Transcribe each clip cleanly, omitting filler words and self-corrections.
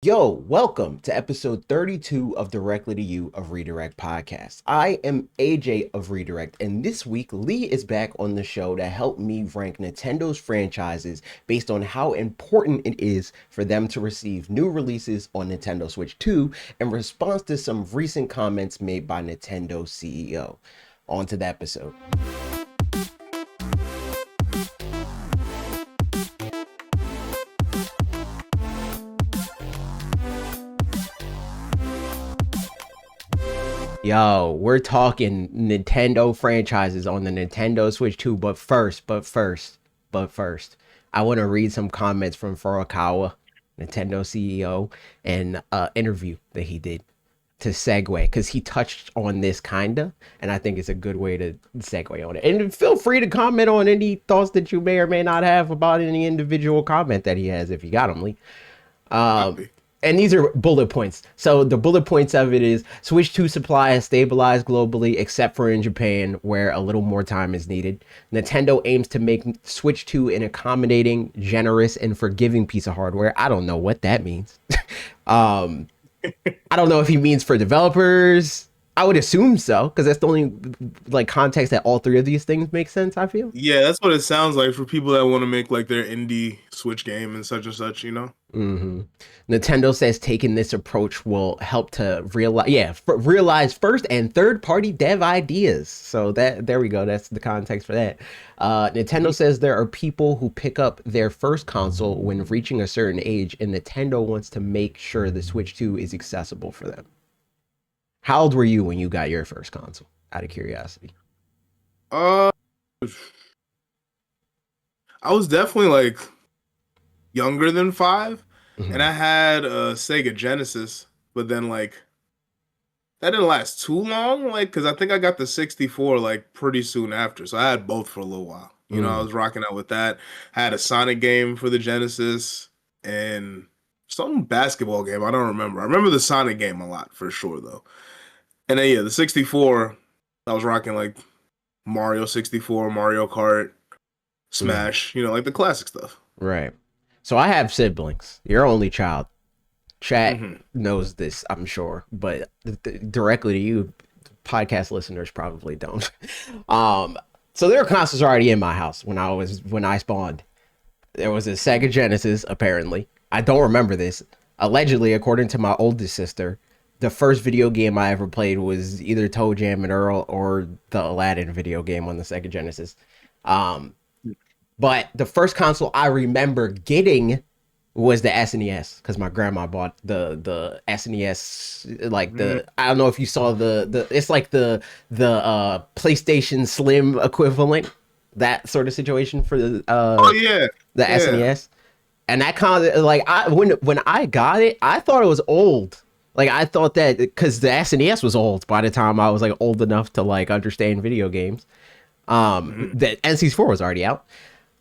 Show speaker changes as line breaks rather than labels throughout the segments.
Yo, welcome to episode 32 of Directly to You of Redirect Podcast. I am AJ of Redirect, and this week Lee is back on the show to help me rank Nintendo's franchises based on how important it is for them to receive new releases on Nintendo Switch 2 in response to some recent comments made by Nintendo CEO. On to the episode. Yo, we're talking Nintendo franchises on the Nintendo Switch 2, but first, I want to read some comments from Furukawa, Nintendo CEO, and interview that he did to segue because he touched on this kinda, and I think it's a good way to segue on it. And feel free to comment on any thoughts that you may or may not have about any individual comment that he has if you got them, Lee. Um,
Copy.
and these are bullet points. So the bullet points of it is Switch 2 supply has stabilized globally, except for in Japan, where a little more time is needed. Nintendo aims to make Switch 2 an accommodating, generous, and forgiving piece of hardware. I don't know what that means. um, I don't know if he means for developers. I would assume so, because that's the only like context that all three of these things make sense, I feel.
Yeah, that's what it sounds like for people that want to make like their indie Switch game and such.
hmm Nintendo says taking this approach will help to realize first and third party dev ideas. So that there we go. That's the context for that. Nintendo says there are people who pick up their first console when reaching a certain age, and Nintendo wants to make sure the Switch 2 is accessible for them. How old were you when you got your first console? Out of curiosity.
Uh, I was definitely like younger than 5, and
Mhm.
I had a Sega Genesis, but then like that didn't last too long, like because I think I got the 64 like pretty soon after, so I had both for a little while. I
Mm.
was rocking out with that. I had a Sonic game for the Genesis and some basketball game. I don't remember. I remember the Sonic game a lot for sure though. And then yeah, the 64, I was rocking like Mario 64, Mario Kart,
Mhm.
Smash, like the classic stuff.
Right. So I have siblings. You're only child. Chat
Hmm.
knows this, I'm sure, but directly to you, podcast listeners probably don't. Um, so there were consoles already in my house when I spawned. There was a Sega Genesis, apparently. I don't remember this. Allegedly, according to my oldest sister, the first video game I ever played was either Toe Jam and Earl or the Aladdin video game on the Sega Genesis. Um, but the first console I remember getting was the SNES because my grandma bought the SNES. Like
Hmm.
the I don't know if you saw the it's like the PlayStation Slim equivalent, that sort of situation for
Oh yeah,
the
yeah.
SNES. And that kind of like when I got it, I thought it was old. Like I thought that because the SNES was old by the time I was like old enough to like understand video games.
Hmm.
That NC4 was already out.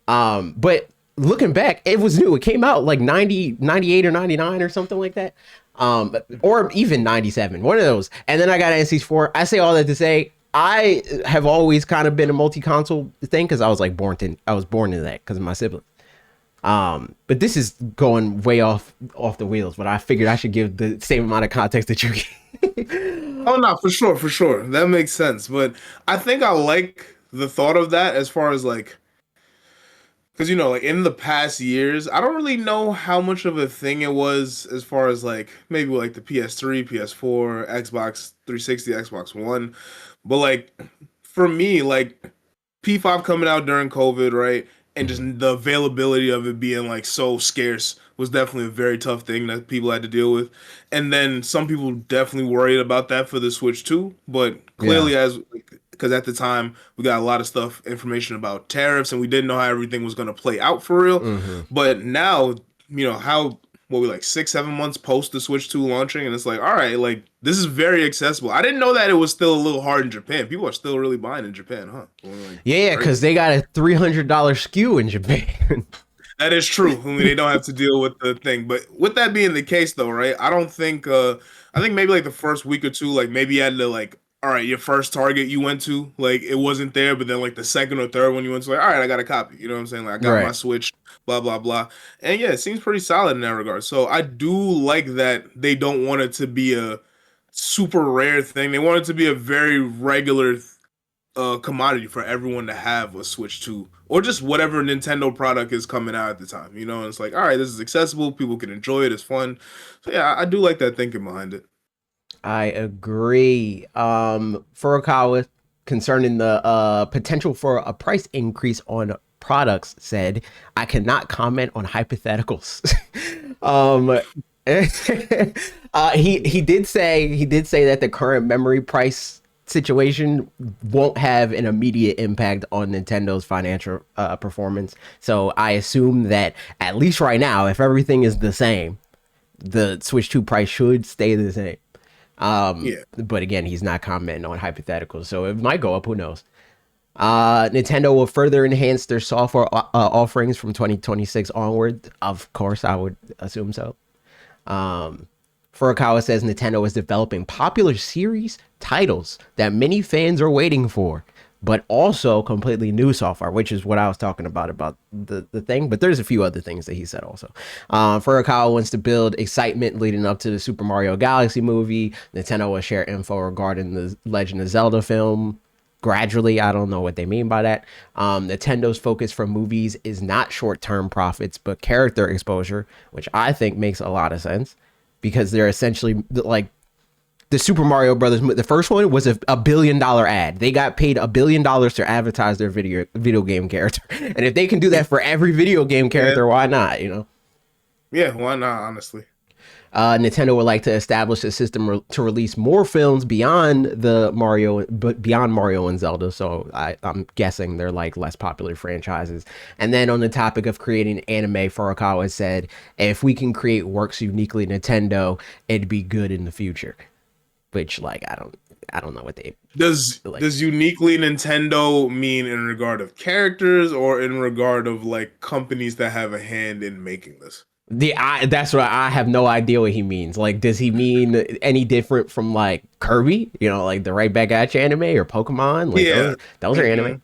But looking back, it was new. It came out like 90, 98 or 99 or something like that. Or even 97, one of those. And then I got NC4. I say all that to say, I have always kind of been a multi-console thing because I was born into that because of my siblings. But this is going way off the wheels. But I figured I should give the same amount of context that you gave.
Oh no, for sure, for sure. That makes sense. But I think I like the thought of that as far as like because like in the past years, I don't really know how much of a thing it was as far as like maybe like the PS3, PS4, Xbox 360, Xbox One. But like for me, like P5 coming out during COVID, right? And just
Mhm.
the availability of it being like so scarce was definitely a very tough thing that people had to deal with. And then some people definitely worried about that for the Switch too. But
Yeah.
clearly, because at the time we got a lot of stuff, information about tariffs, and we didn't know how everything was going to play out for real.
hmm
But now, how what we like 6, 7 months post the Switch 2 launching, and it's like, all right, like this is very accessible. I didn't know that it was still a little hard in Japan. People are still really buying in Japan, huh? Well, like,
Yeah, because
crazy.
they got a $300 SKU in Japan.
That is true. I mean, they don't have to deal with the thing. But with that being the case, though, right? I don't think. I think maybe like the first week or two, like maybe you had to like all right, your first Target you went to, like it wasn't there, but then like the second or third one you went to, like, all right, I got a copy. You know what I'm saying? Like I got my
Right.
Switch, blah blah blah. And yeah, it seems pretty solid in that regard. So I do like that they don't want it to be a super rare thing. They want it to be a very regular commodity for everyone to have a Switch 2 or just whatever Nintendo product is coming out at the time. You know, and it's like, all right, this is accessible, people can enjoy it, it's fun. So yeah, I do like that thinking behind it.
I agree. Furukawa, concerning the potential for a price increase on products, said, "I cannot comment on hypotheticals." um, he did say that the current memory price situation won't have an immediate impact on Nintendo's financial performance. So I assume that at least right now, if everything is the same, the Switch 2 price should stay the same.
Yeah.
But again, he's not commenting on hypotheticals, so it might go up. Who knows? Nintendo will further enhance their software offerings from 2026 onward. Of course, I would assume so. Furukawa says Nintendo is developing popular series titles that many fans are waiting for, but also completely new software, which is what I was talking about the thing. But there's a few other things that he said also. Furukawa wants to build excitement leading up to the Super Mario Galaxy movie. Nintendo will share info regarding the Legend of Zelda film gradually. I don't know what they mean by that. Nintendo's focus for movies is not short-term profits, but character exposure, which I think makes a lot of sense because they're essentially like the Super Mario Brothers. The first one was a $1 billion ad. They got paid $1 billion to advertise their video game character, and if they can do that for every video game
Yeah.
character, why not? You know.
Yeah, why not, honestly?
Nintendo would like to establish a system to release more films beyond beyond Mario and Zelda. So I'm guessing they're like less popular franchises. And then on the topic of creating anime, Furukawa said, "If we can create works uniquely Nintendo, it'd be good in the future." Which, like, I don't know what they like.
Does uniquely Nintendo mean in regard of characters or in regard of like companies that have a hand in making this?
That's what I have no idea what he means. Like, does he mean any different from like Kirby? You know, like the Right Back at You anime or Pokemon? Like
Yeah.
those are anime.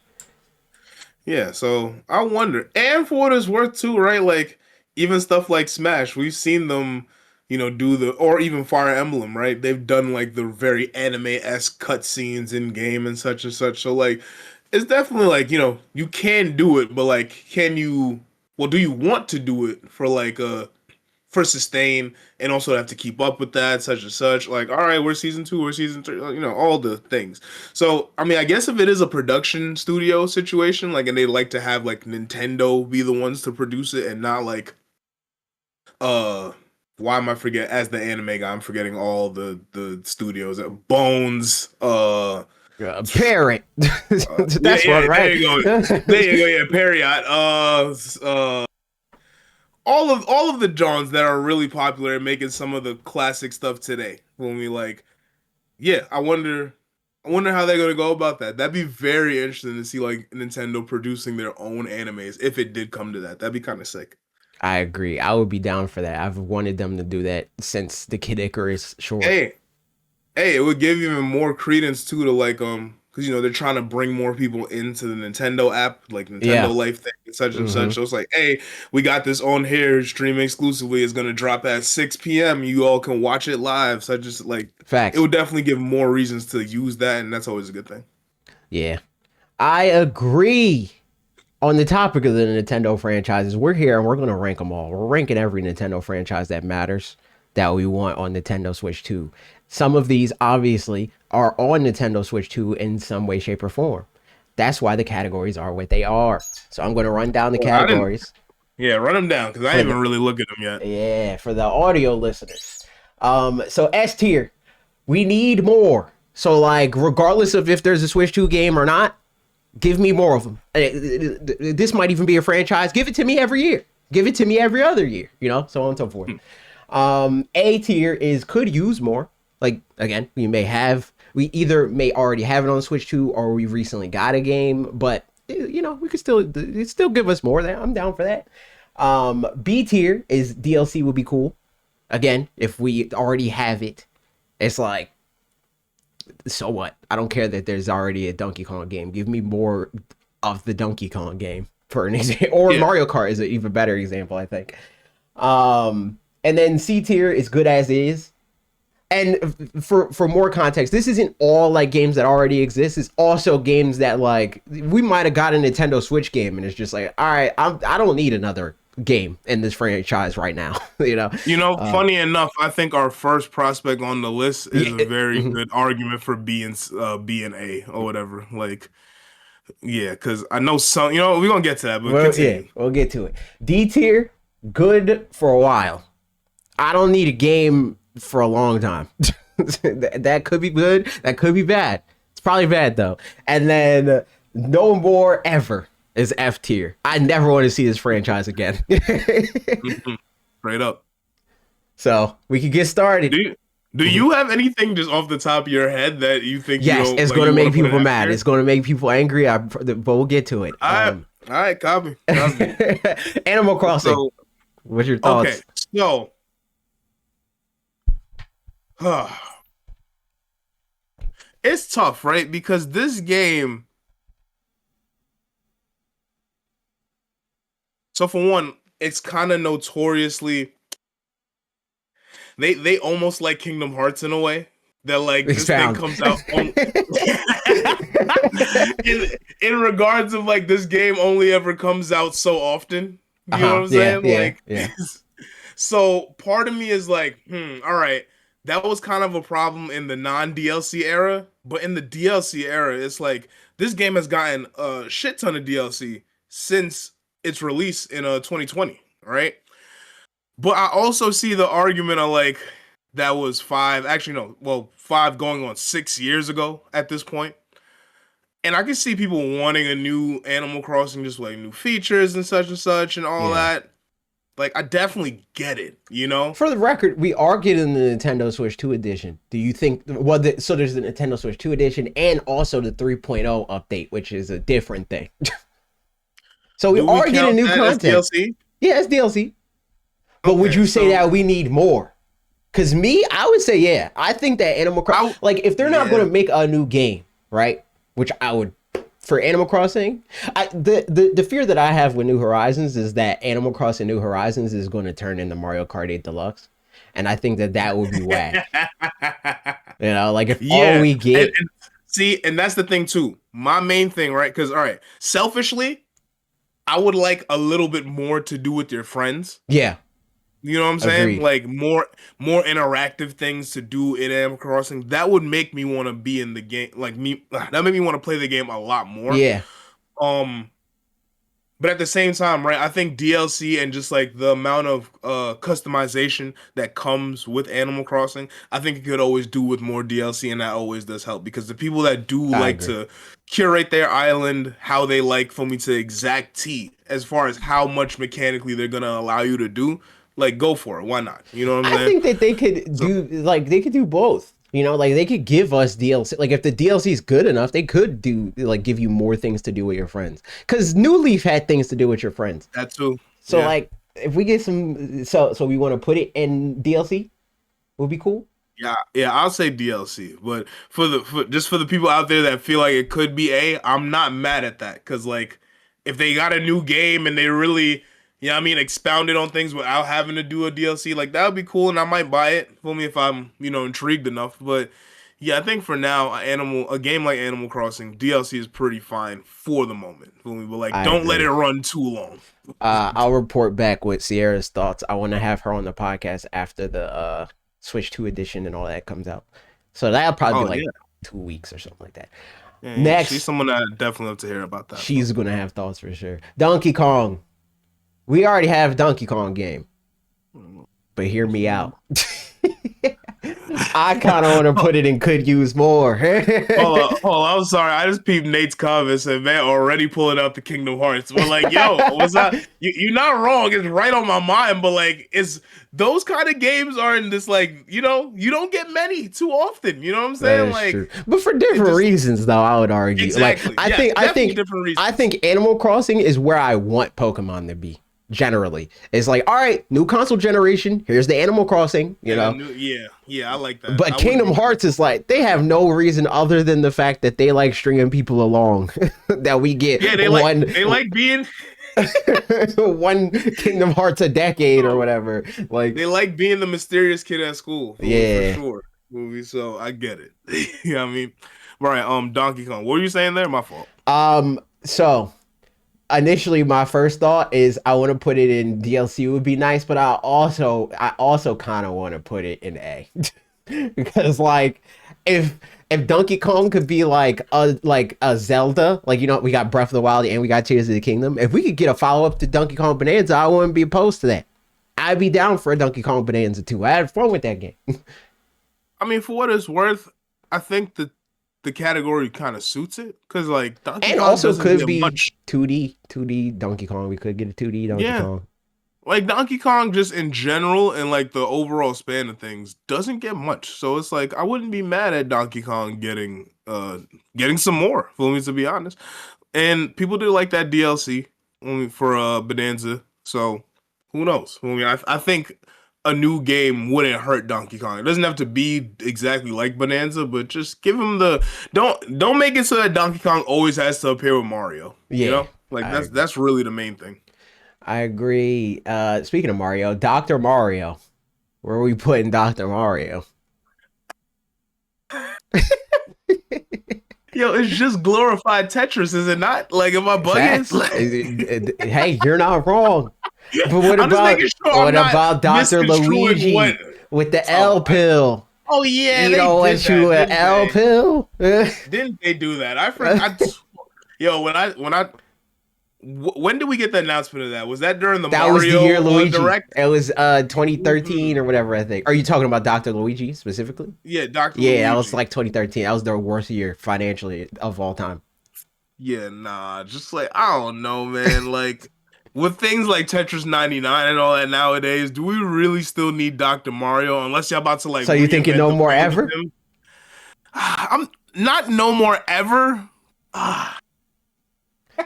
Yeah, so I wonder. And for what it's worth too, right? Like even stuff like Smash, we've seen them, do the or even Fire Emblem, right? They've done like the very anime-esque cutscenes in game and such and such. So like it's definitely like, you can do it, but like do you want to do it for like for sustain and also have to keep up with that, such and such. Like, all right, we're season 2, we're season 3, all the things. So, I mean, I guess if it is a production studio situation, like, and they like to have like Nintendo be the ones to produce it and not like, why am I forget as the anime guy? I'm forgetting all the studios. Bones,
Parrot. That's
yeah,
one, right?
there you go, yeah, Period. All of the Johns that are really popular and making some of the classic stuff today. When we like, yeah, I wonder how they're gonna go about that. That'd be very interesting to see like Nintendo producing their own animes if it did come to that. That'd be kind of sick.
I agree. I would be down for that. I've wanted them to do that since the Kid Icarus short.
Hey, hey, it would give even more credence too to like because they're trying to bring more people into the Nintendo app, like
Yeah.
Nintendo Life thing and such and
hmm
such. So it's like, hey, we got this on here, streaming exclusively. It's gonna drop at 6 p.m. You all can watch it live. So I just like it
Facts.
would definitely give more reasons to use that, and that's always a good thing.
Yeah. I agree. On the topic of the Nintendo franchises, we're here and we're going to rank them all. We're ranking every Nintendo franchise that matters that we want on Nintendo Switch 2. Some of these obviously are on Nintendo Switch 2 in some way, shape, or form. That's why the categories are what they are. So I'm going to run down the
Well, I didn't.
categories
Yeah, run them down because I
for
didn't
the
even really look at them yet.
for the audio listeners. So S tier, we need more. So like regardless of if there's a Switch 2 game or not, give me more of them. This might even be a franchise. Give it to me every year. Give it to me every other year. So on and so forth. A tier is could use more. Like again, we either may already have it on Switch 2 or we recently got a game, but we could still give us more. There, I'm down for that. B tier is DLC would be cool. Again, if we already have it, it's like so what? I don't care that there's already a Donkey Kong game. Give me more of the Donkey Kong game for an example. Or Mario Kart is an even better example, I think. And then C tier is good as is. And for more context, this isn't all like games that already exist. It's also games that like we might have got a Nintendo Switch game and it's just like, all right, I don't need another game in this franchise right now.
Funny enough, I think our first prospect on the list is a very good argument for B and A or whatever. Like, yeah, because I know some. We're gonna get to that, but
we'll get to it. D tier, good for a while. I don't need a game for a long time. That could be good. That could be bad. It's probably bad though. And then no more ever is F tier. I never want to see this franchise again.
Straight up.
So we can get started.
Do you have anything just off the top of your head that you think?
Yes, it's going to make people mad. It's going to make people angry. But we'll get to it.
All right, copy.
Animal Crossing. So, what's your thoughts?
Okay, so. It's tough, right? Because this game. So for one, it's kind of notoriously. They almost like Kingdom Hearts in a way. They're like this thing comes out in regards of like this game only ever comes out so often. You know what I'm saying?
Yeah.
So part of me is like, all right. That was kind of a problem in the non-DLC era, but in the DLC era, it's like this game has gotten a shit ton of DLC since its release in 2020, right? But I also see the argument of like that was 5 going on 6 years ago at this point. And I can see people wanting a new Animal Crossing, just like new features and such and all that. Like, I definitely get it,
For the record, we are getting the Nintendo Switch 2 edition. Do you think... so there's the Nintendo Switch 2 edition and also the 3.0 update, which is a different thing. So we are getting new content. DLC? Yeah, it's DLC. But would you say that we need more? Because I would say, yeah. I think that Animal Crossing... Like, if they're not going to make a new game, right? Which I would... For Animal Crossing, the fear that I have with New Horizons is that Animal Crossing New Horizons is going to turn into Mario Kart 8 Deluxe, and I think that would be whack. Like if all we get,
and that's the thing too. My main thing, right? Because all right, selfishly, I would like a little bit more to do with your friends.
Yeah.
You know what I'm saying?
Agreed.
Like more interactive things to do in Animal Crossing. That would make me want to be in the game. That made me want to play the game a lot more.
Yeah.
But at the same time, right? I think DLC and just like the amount of customization that comes with Animal Crossing, I think it could always do with more DLC, and that always does help because the people that do like to curate their island how they like for me to exact T as far as how much mechanically they're gonna allow you to do. Like, go for it. Why not? You know what I'm saying?
I think that they could do both. Like they could give us DLC. Like if the DLC is good enough, they could give you more things to do with your friends. Because New Leaf had things to do with your friends.
That too.
So like if we get some, so we want to put it in DLC, would be cool.
Yeah, I'll say DLC. But for the people out there that feel like it could be I'm not mad at that. Because like if they got a new game and they really. Expounded on things without having to do a DLC. Like, that would be cool, and I might buy it for me if I'm, intrigued enough. But, yeah, I think for now, a game like Animal Crossing, DLC is pretty fine for the moment. But, don't let it run too long.
I'll report back with Sierra's thoughts. I want to have her on the podcast after the Switch 2 edition and all that comes out. So that'll probably be 2 weeks or something like that.
Yeah,
Next.
She's someone that I'd definitely love to hear about that.
She's going to have thoughts for sure. Donkey Kong. We already have a Donkey Kong game, but hear me out. I kind of want to put it in could use more.
Hold on, I'm sorry. I just peeped Nate's comments and man already pulling out the Kingdom Hearts. But like, yo, what's that? You're not wrong. It's right on my mind. But like, it's those kind of games are in this like, you don't get many too often. You know what I'm saying? Like,
true. But for different reasons, though, I would argue.
Exactly.
Like, I think Animal Crossing is where I want Pokemon to be. Generally, it's like, all right, new console generation. Here's the Animal Crossing, you know.
Yeah, I like that.
But Kingdom Hearts is like they have no reason other than the fact that they like stringing people along. That we get
they like being
one Kingdom Hearts a decade or whatever. Like
they like being the mysterious kid at school. For
yeah,
sure. Movie, so I get it. You know what I mean? Right, Donkey Kong. What were you saying there? My fault.
So initially my first thought is I want to put it in DLC would be nice, but I also kind of want to put it in A. Because like if Donkey Kong could be like a Zelda, like you know we got Breath of the Wild and we got Tears of the Kingdom, if we could get a follow up to Donkey Kong Bonanza, I wouldn't be opposed to that. I'd be down for a Donkey Kong Bonanza too. I had fun with that game.
I mean, for what it's worth, I think that the category kind of suits it because like
Donkey and Kong also could be much 2D Donkey Kong. We could get a 2D Donkey Kong.
Like Donkey Kong just in general and like the overall span of things doesn't get much. So it's like I wouldn't be mad at Donkey Kong getting some more, for me to be honest. And people do like that DLC for Bonanza. So who knows? I mean, I think a new game wouldn't hurt Donkey Kong. It doesn't have to be exactly like Bonanza, but just give him don't make it so that Donkey Kong always has to appear with Mario. Yeah, you know? Like that's really the main thing.
I agree. Speaking of Mario, Dr. Mario. Where are we putting Dr. Mario?
Yo, it's just glorified Tetris, is it not? Like, am I bugging?
Hey, you're not wrong. But what about Dr. Luigi with the L pill?
Oh yeah,
you know what you an L pill?
Didn't they do that? I forgot. Yo, when did we get the announcement of that? Was that during the Mario
was the year Luigi
Direct?
It was 2013 or whatever, I think. Are you talking about Dr. Luigi specifically?
Yeah, Dr. Luigi.
Yeah, that was like 2013. That was their worst year financially of all time.
Yeah, nah, just like I don't know, man. Like with things like Tetris 99 and all that nowadays, do we really still need Dr. Mario? Unless you're about to like.
So you thinking no more ever?
I'm not no more ever.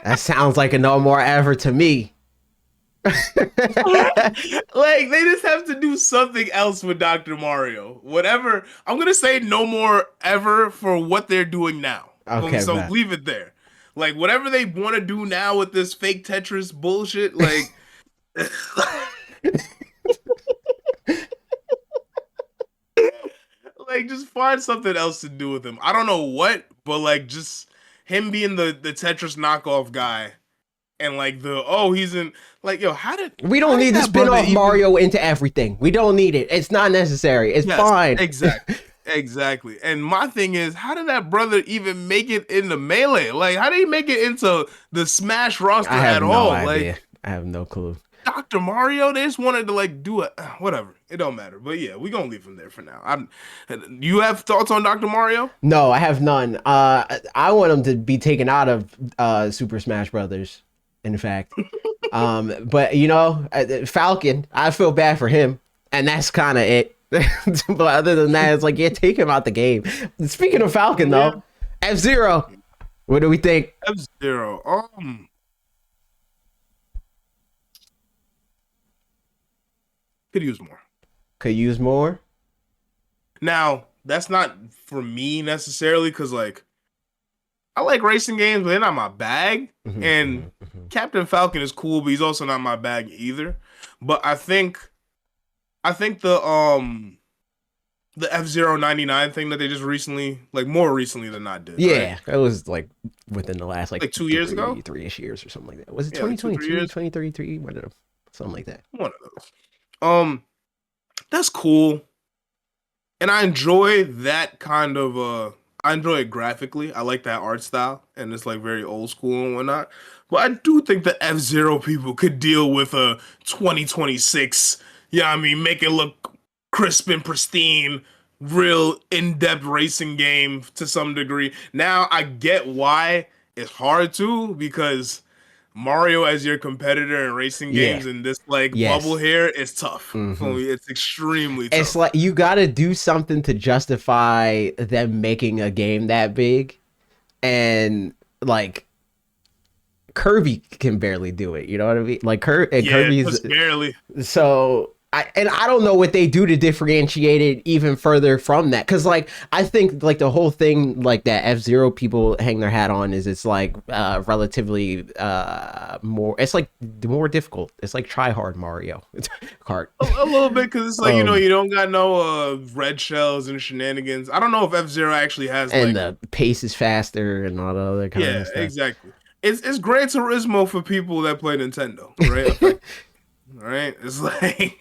That sounds like a no more ever to me.
Like they just have to do something else with Dr. Mario. Whatever. I'm gonna say no more ever for what they're doing now.
Okay,
so leave it there. Like whatever they want to do now with this fake Tetris bullshit, like like just find something else to do with him. I don't know what, but like just him being the Tetris knockoff guy, and like he's in like how did
we don't need to spin off Mario into everything. We don't need it. It's not necessary. It's fine.
Exactly. And my thing is, how did that brother even make it into Melee? Like, how did he make it into the Smash roster at all?
Idea. Like, I have no clue.
Dr. Mario, they just wanted to like do it. Whatever. It don't matter. But yeah, we're gonna leave him there for now. You have thoughts on Dr. Mario?
No, I have none. I want him to be taken out of Super Smash Brothers, in fact. But you know, Falcon, I feel bad for him, and that's kind of it. But other than that, it's like, yeah, take him out the game. Speaking of Falcon, though, F-Zero, what do we think?
F-Zero, could use more.
Could use more.
Now, that's not for me necessarily, because like I like racing games, but they're not my bag. And Captain Falcon is cool, but he's also not my bag either. But I think the F-Zero 99 thing that they just recently, like more recently than not did.
Yeah, right? It was like within the last like
2 years ago?
3-ish years or something like that. Was it 2022, 2033? One of them. Something like that.
One of those. That's cool. And I enjoy that kind of I enjoy it graphically. I like that art style, and it's like very old school and whatnot. But I do think the F-Zero people could deal with a 2026, I mean, make it look crisp and pristine, real in-depth racing game to some degree. Now I get why it's hard to, because Mario as your competitor in racing games in this bubble here is tough. It's extremely tough.
It's like you got to do something to justify them making a game that big, and like Kirby can barely do it. You know what I mean? Like
Yeah,
Kirby's
just barely.
so I don't know what they do to differentiate it even further from that, because like I think like the whole thing like that F-Zero people hang their hat on is it's like relatively more, it's like more difficult. It's like try hard Mario Kart.
A little bit, because it's like,
Um,
you don't got no red shells and shenanigans. I don't know if F-Zero actually has
and
like
the pace is faster and all the other kind
yeah,
of stuff.
exactly. It's Gran Turismo for people that play Nintendo, right? Right? It's like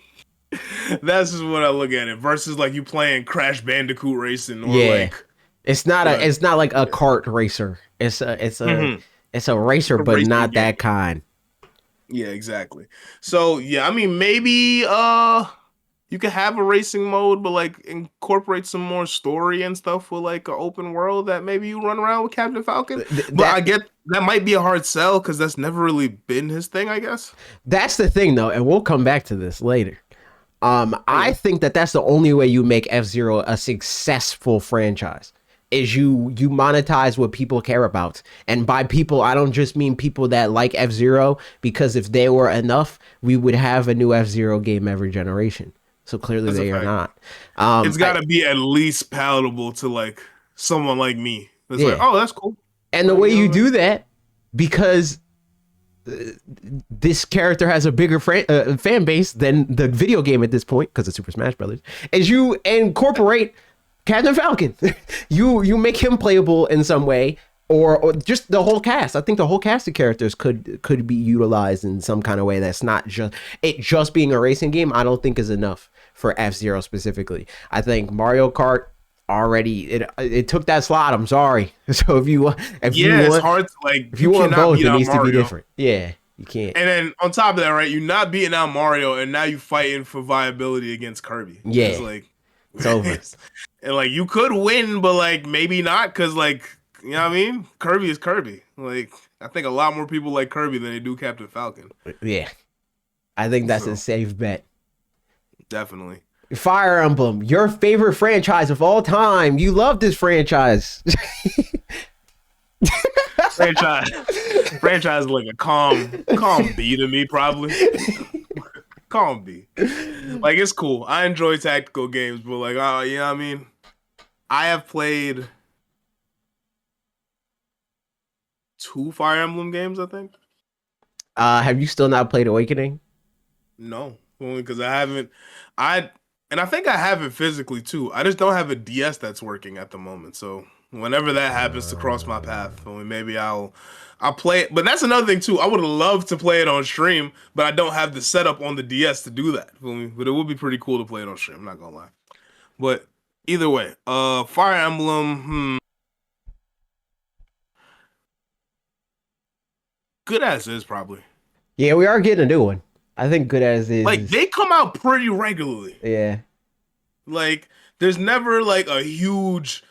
that's just what I look at it versus like you playing Crash Bandicoot Racing or
Yeah,
like
it's not like a kart racer. It's a racer,
a
but
racing
not
game.
that kind.
Yeah, exactly. So yeah, I mean maybe you could have a racing mode, but like incorporate some more story and stuff with like an open world that maybe you run around with Captain Falcon. But I get that might be a hard sell because that's never really been his thing, I guess.
That's the thing though, and we'll come back to this later. I think that that's the only way you make F-Zero a successful franchise is you monetize what people care about. And by people, I don't just mean people that like F-Zero, because if they were enough, we would have a new F-Zero game every generation. So clearly
That's a
they are
fact.
not.
It's got to be at least palatable to like someone like me. It's like,
Yeah.
oh, that's cool.
And the way you do that, because this character has a bigger fan base than the video game at this point, because it's Super Smash Brothers, is you incorporate Captain Falcon. you make him playable in some way, or just the whole cast. I think the whole cast of characters could be utilized in some kind of way that's not just being a racing game. I don't think is enough for F-Zero specifically. I think Mario Kart already it took that slot. I'm sorry. So if you want,
it's hard to like.
if you want
cannot
both,
beat
it
out
needs to be
Mario.
different. Yeah, you can't.
And then on top of that, right, you're not beating out Mario, and now you fighting for viability against Kirby.
Yeah.
It's like
It's over.
and like you could win, but like maybe not, because like you know what I mean. Kirby is Kirby. Like I think a lot more people like Kirby than they do Captain Falcon.
Yeah, I think that's
So.
a safe bet.
Definitely.
Fire Emblem, your favorite franchise of all time. You love this franchise.
Franchise is like a calm B to me, probably. Calm B. Like it's cool. I enjoy tactical games, but like, you know what I mean? I have played 2 Fire Emblem games, I think.
Have you still not played Awakening?
No, only because I haven't. And I think I have it physically too. I just don't have a DS that's working at the moment. So whenever that happens to cross my path, maybe I'll play it. But that's another thing too. I would love to play it on stream, but I don't have the setup on the DS to do that. But it would be pretty cool to play it on stream. I'm not gonna lie. But either way, Fire Emblem. Good as is probably.
Yeah, we are getting a new one. I think Good As Is.
Like they come out pretty regularly.
Yeah.
Like there's never like a huge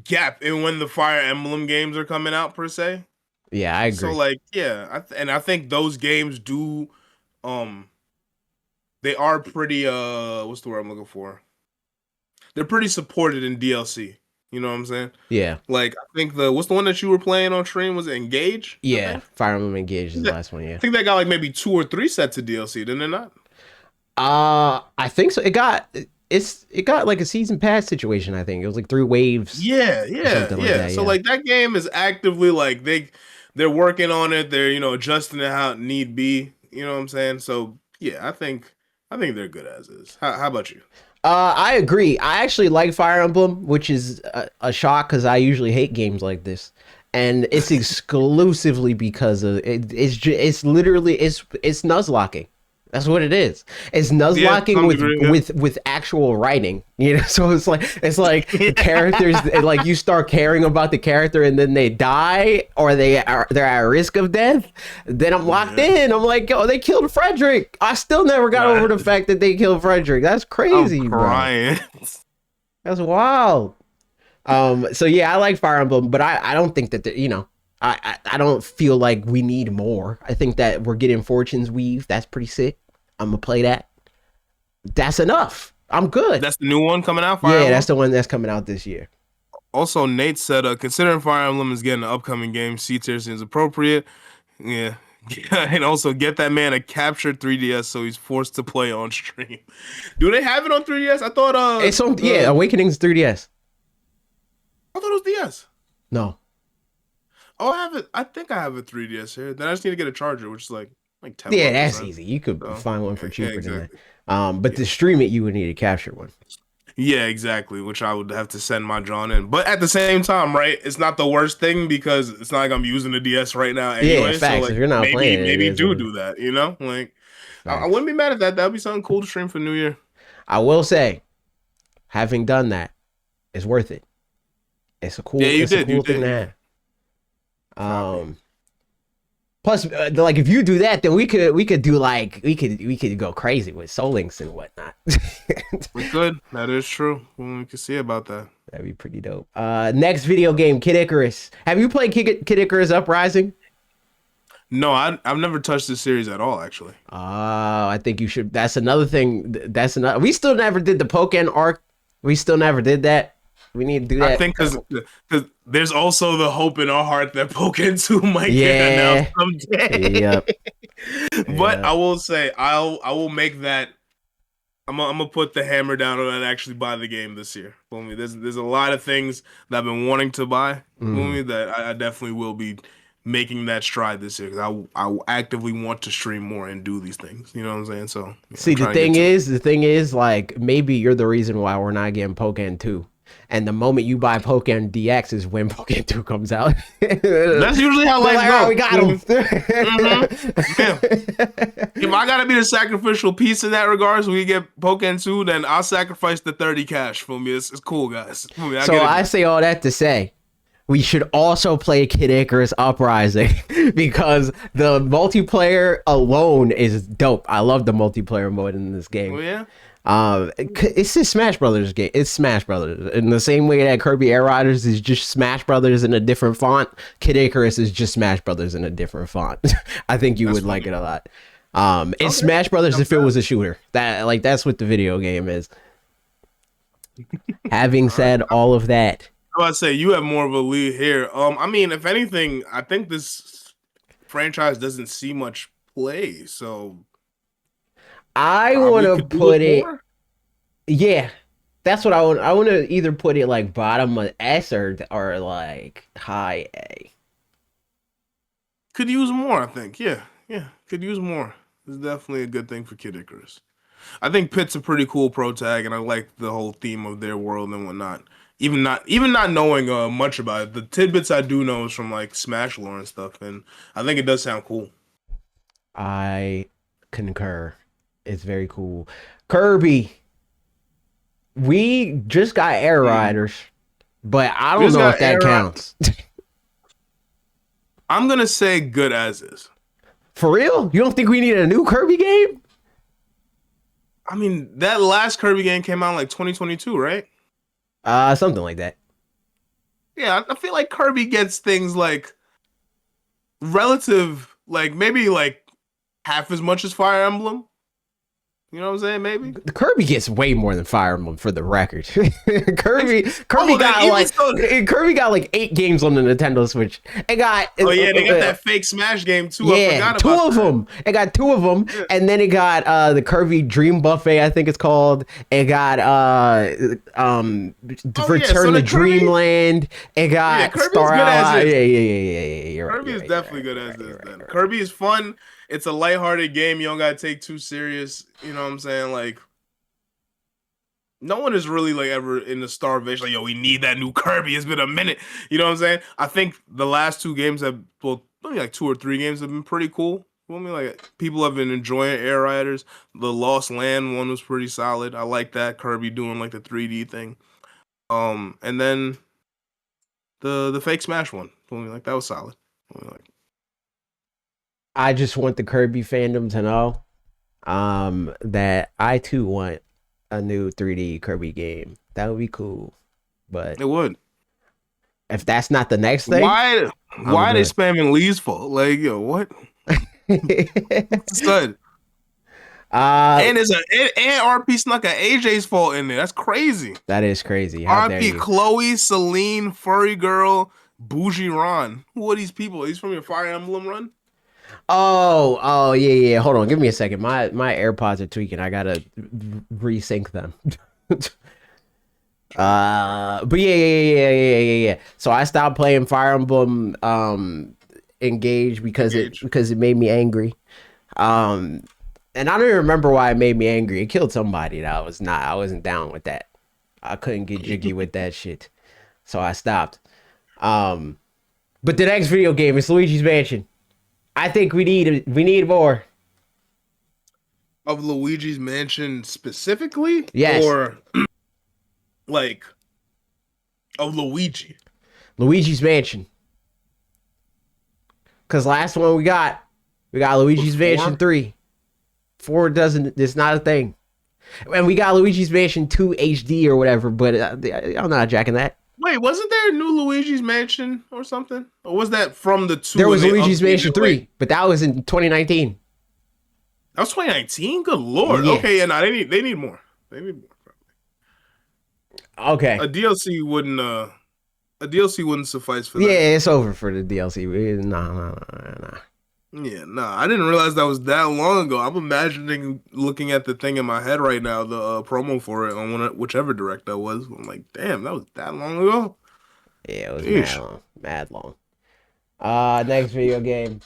gap in when the Fire Emblem games are coming out per se.
Yeah, I agree.
So like, yeah, I think those games do, they are pretty what's the word I'm looking for? They're pretty supported in DLC. You know what I'm saying?
Yeah.
Like I think what's the one that you were playing on stream, was it Engage?
Yeah, Fire Emblem Engage is the last one. Yeah.
I think they got like maybe 2 or 3 sets of DLC, didn't it not?
I think so. It got like a season pass situation. I think it was like 3 waves.
Yeah.
something like that,
So
yeah.
like that game is actively like they're working on it. They're adjusting it how it need be. You know what I'm saying? So yeah, I think they're good as is. How about you?
I agree. I actually like Fire Emblem, which is a shock because I usually hate games like this, and it's exclusively because of it. It's literally it's nuzlocking. That's what it is. It's nuzlocking with actual writing. So it's like the characters like you start caring about the character and then they die or they're at risk of death. Then I'm locked in. I'm like, oh, they killed Frederick. I still never got over the fact that they killed Frederick. That's crazy,
I'm crying.
bro. That's wild. So yeah, I like Fire Emblem, but I don't think that I don't feel like we need more. I think that we're getting Fortune's Weave. That's pretty sick. I'm gonna play that. That's enough. I'm good.
That's the new one coming out.
Yeah, that's the one that's coming out this year.
Also, Nate said, considering Fire Emblem is getting an upcoming game, C tier seems appropriate. Yeah. And also get that man a captured 3DS so he's forced to play on stream. Do they have it on 3DS? I thought
It's on Awakening's 3DS.
I thought it was DS.
No.
Oh, I have it. I think I have a 3DS here. Then I just need to get a charger, which is like 10.
Yeah, that's easy. You could find one for cheaper than that. But to stream it, you would need to capture one.
Yeah, exactly. Which I would have to send my John in. But at the same time, right? It's not the worst thing because it's not like I'm using the DS right now anyway.
Yeah, facts.
So like,
if you're not playing,
maybe do that. You know, like I wouldn't be mad at that. That'd be something cool to stream for New Year.
I will say, having done that, it's worth it. It's a cool.
Yeah,
it's a cool thing to have. Plus, like if you do that, then we could do like we could go crazy with Soul Links and whatnot.
We could. That is true. We can see about that.
That'd be pretty dope. Next video game, Kid Icarus. Have you played Kid Icarus Uprising?
No, I've never touched this series at all, actually.
I think you should. That's another thing. That's another. We still never did the Pokken arc. We still never did that. We need to do that.
I think because there's also the hope in our heart that Pokken 2 might get announced someday.
Yep.
But I will say, I will make that. I'm gonna put the hammer down on that. Actually, buy the game this year. There's a lot of things that I've been wanting to buy. That I definitely will be making that stride this year because I actively want to stream more and do these things. You know what I'm saying? So
see, the thing is, like maybe you're the reason why we're not getting Pokken 2. And the moment you buy Pokken DX is when Pokken 2 comes out.
That's usually how life goes.
We got him.
Yeah. If I gotta be the sacrificial piece in that regard, so we get Pokken 2, then I'll sacrifice the 30 cash for me. It's cool, guys.
I say all that to say, we should also play Kid Icarus Uprising because the multiplayer alone is dope. I love the multiplayer mode in this game.
Oh yeah.
It's a Smash Brothers game. It's Smash Brothers in the same way that Kirby Air Riders is just Smash Brothers in a different font. Kid Icarus is just Smash Brothers in a different font. I think you would like it a lot. It's Smash Brothers if it was a shooter. That's what the video game is. Having said all of that,
I would say you have more of a lead here. I mean, if anything, I think this franchise doesn't see much play, so.
I want to put it. Yeah, that's what I want. I want to either put it like bottom of S or like high A.
Could use more, I think. Yeah, could use more. It's definitely a good thing for Kid Icarus. I think Pit's a pretty cool pro tag, and I like the whole theme of their world and whatnot. Even not knowing much about it, the tidbits I do know is from like Smash lore and stuff, and I think it does sound cool.
I concur. It's very cool. Kirby. We just got Air Riders, but I don't know if that counts.
I'm gonna say good as is.
For real? You don't think we need a new Kirby game?
I mean, that last Kirby game came out in like 2022, right?
Something like that.
Yeah, I feel like Kirby gets things like relative, like maybe like half as much as Fire Emblem. You know what I'm saying? Maybe
the Kirby gets way more than Fire Emblem for the record. Kirby got like 8 games on the Nintendo Switch. It got
they got that fake Smash game too.
Yeah, two of them. It got 2 of them, and then it got the Kirby Dream Buffet, I think it's called. It got Return to Dreamland. It got Star Allies. Yeah.
Kirby is definitely good as this. Then Kirby is fun. It's a lighthearted game. You don't gotta take too serious. You know what I'm saying? Like, no one is really like ever in the starvation. Like, yo, we need that new Kirby. It's been a minute. You know what I'm saying? I think the last 2 games have, well, maybe like 2 or 3 games have been pretty cool. I mean, like people have been enjoying Air Riders. The Lost Land one was pretty solid. I like that Kirby doing like the 3D thing. And then the fake Smash one. I mean, like that was solid. I mean, like.
I just want the Kirby fandom to know that I too want a new 3D Kirby game. That would be cool. But
it would.
If that's not the next thing,
why are they spamming Lee's fault? Like, yo, what? Stud. And RP snuck an AJ's fault in there. That's crazy.
That is crazy. How dare
RP
you?
Chloe, Celine, Furry Girl, Bougie Ron. Who are these people? He's from your Fire Emblem run?
Oh, yeah. Hold on, give me a second. My AirPods are tweaking. I gotta resync them. But yeah. So I stopped playing Fire Emblem Engage because it made me angry. And I don't even remember why it made me angry. It killed somebody that I wasn't down with that. I couldn't get jiggy with that shit. So I stopped. But the next video game is Luigi's Mansion. I think we need more
of Luigi's Mansion specifically.
Yes.
Or like of
Luigi's Mansion. Cause last one we got Luigi's Mansion 3. 4 doesn't. It's not a thing. And we got Luigi's Mansion 2 HD or whatever. But I'm not jacking that.
Wait, wasn't there a new Luigi's Mansion or something? Or was that from the 2?
There was Luigi's Mansion 3, but that was in 2019.
That was 2019? Good lord. Yeah. Okay, yeah, no, they need more. They need more.
Okay.
A DLC wouldn't suffice for that.
Yeah, it's over for the DLC. Nah.
Yeah, nah. I didn't realize that was that long ago. I'm imagining looking at the thing in my head right now, the promo for it on whichever direct that was. I'm like, damn, that was that long ago.
Yeah, it was mad long. Next video game,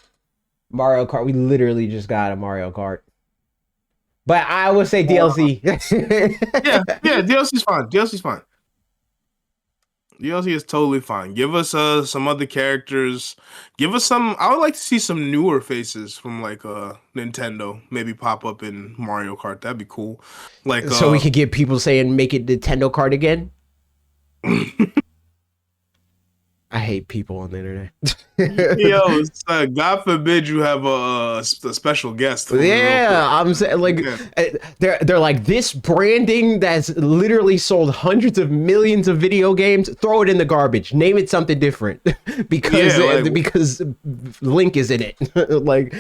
Mario Kart. We literally just got a Mario Kart. But I would say DLC.
yeah, DLC's fine. DLC is totally fine. Give us some other characters. Give us some. I would like to see some newer faces from like Nintendo maybe pop up in Mario Kart. That'd be cool. Like
so we could get people saying make it Nintendo Kart again. I hate people on the internet.
Yo, God forbid you have a special guest.
Yeah, I'm saying like they're like this branding that's literally sold hundreds of millions of video games. Throw it in the garbage. Name it something different because Link is in it. Like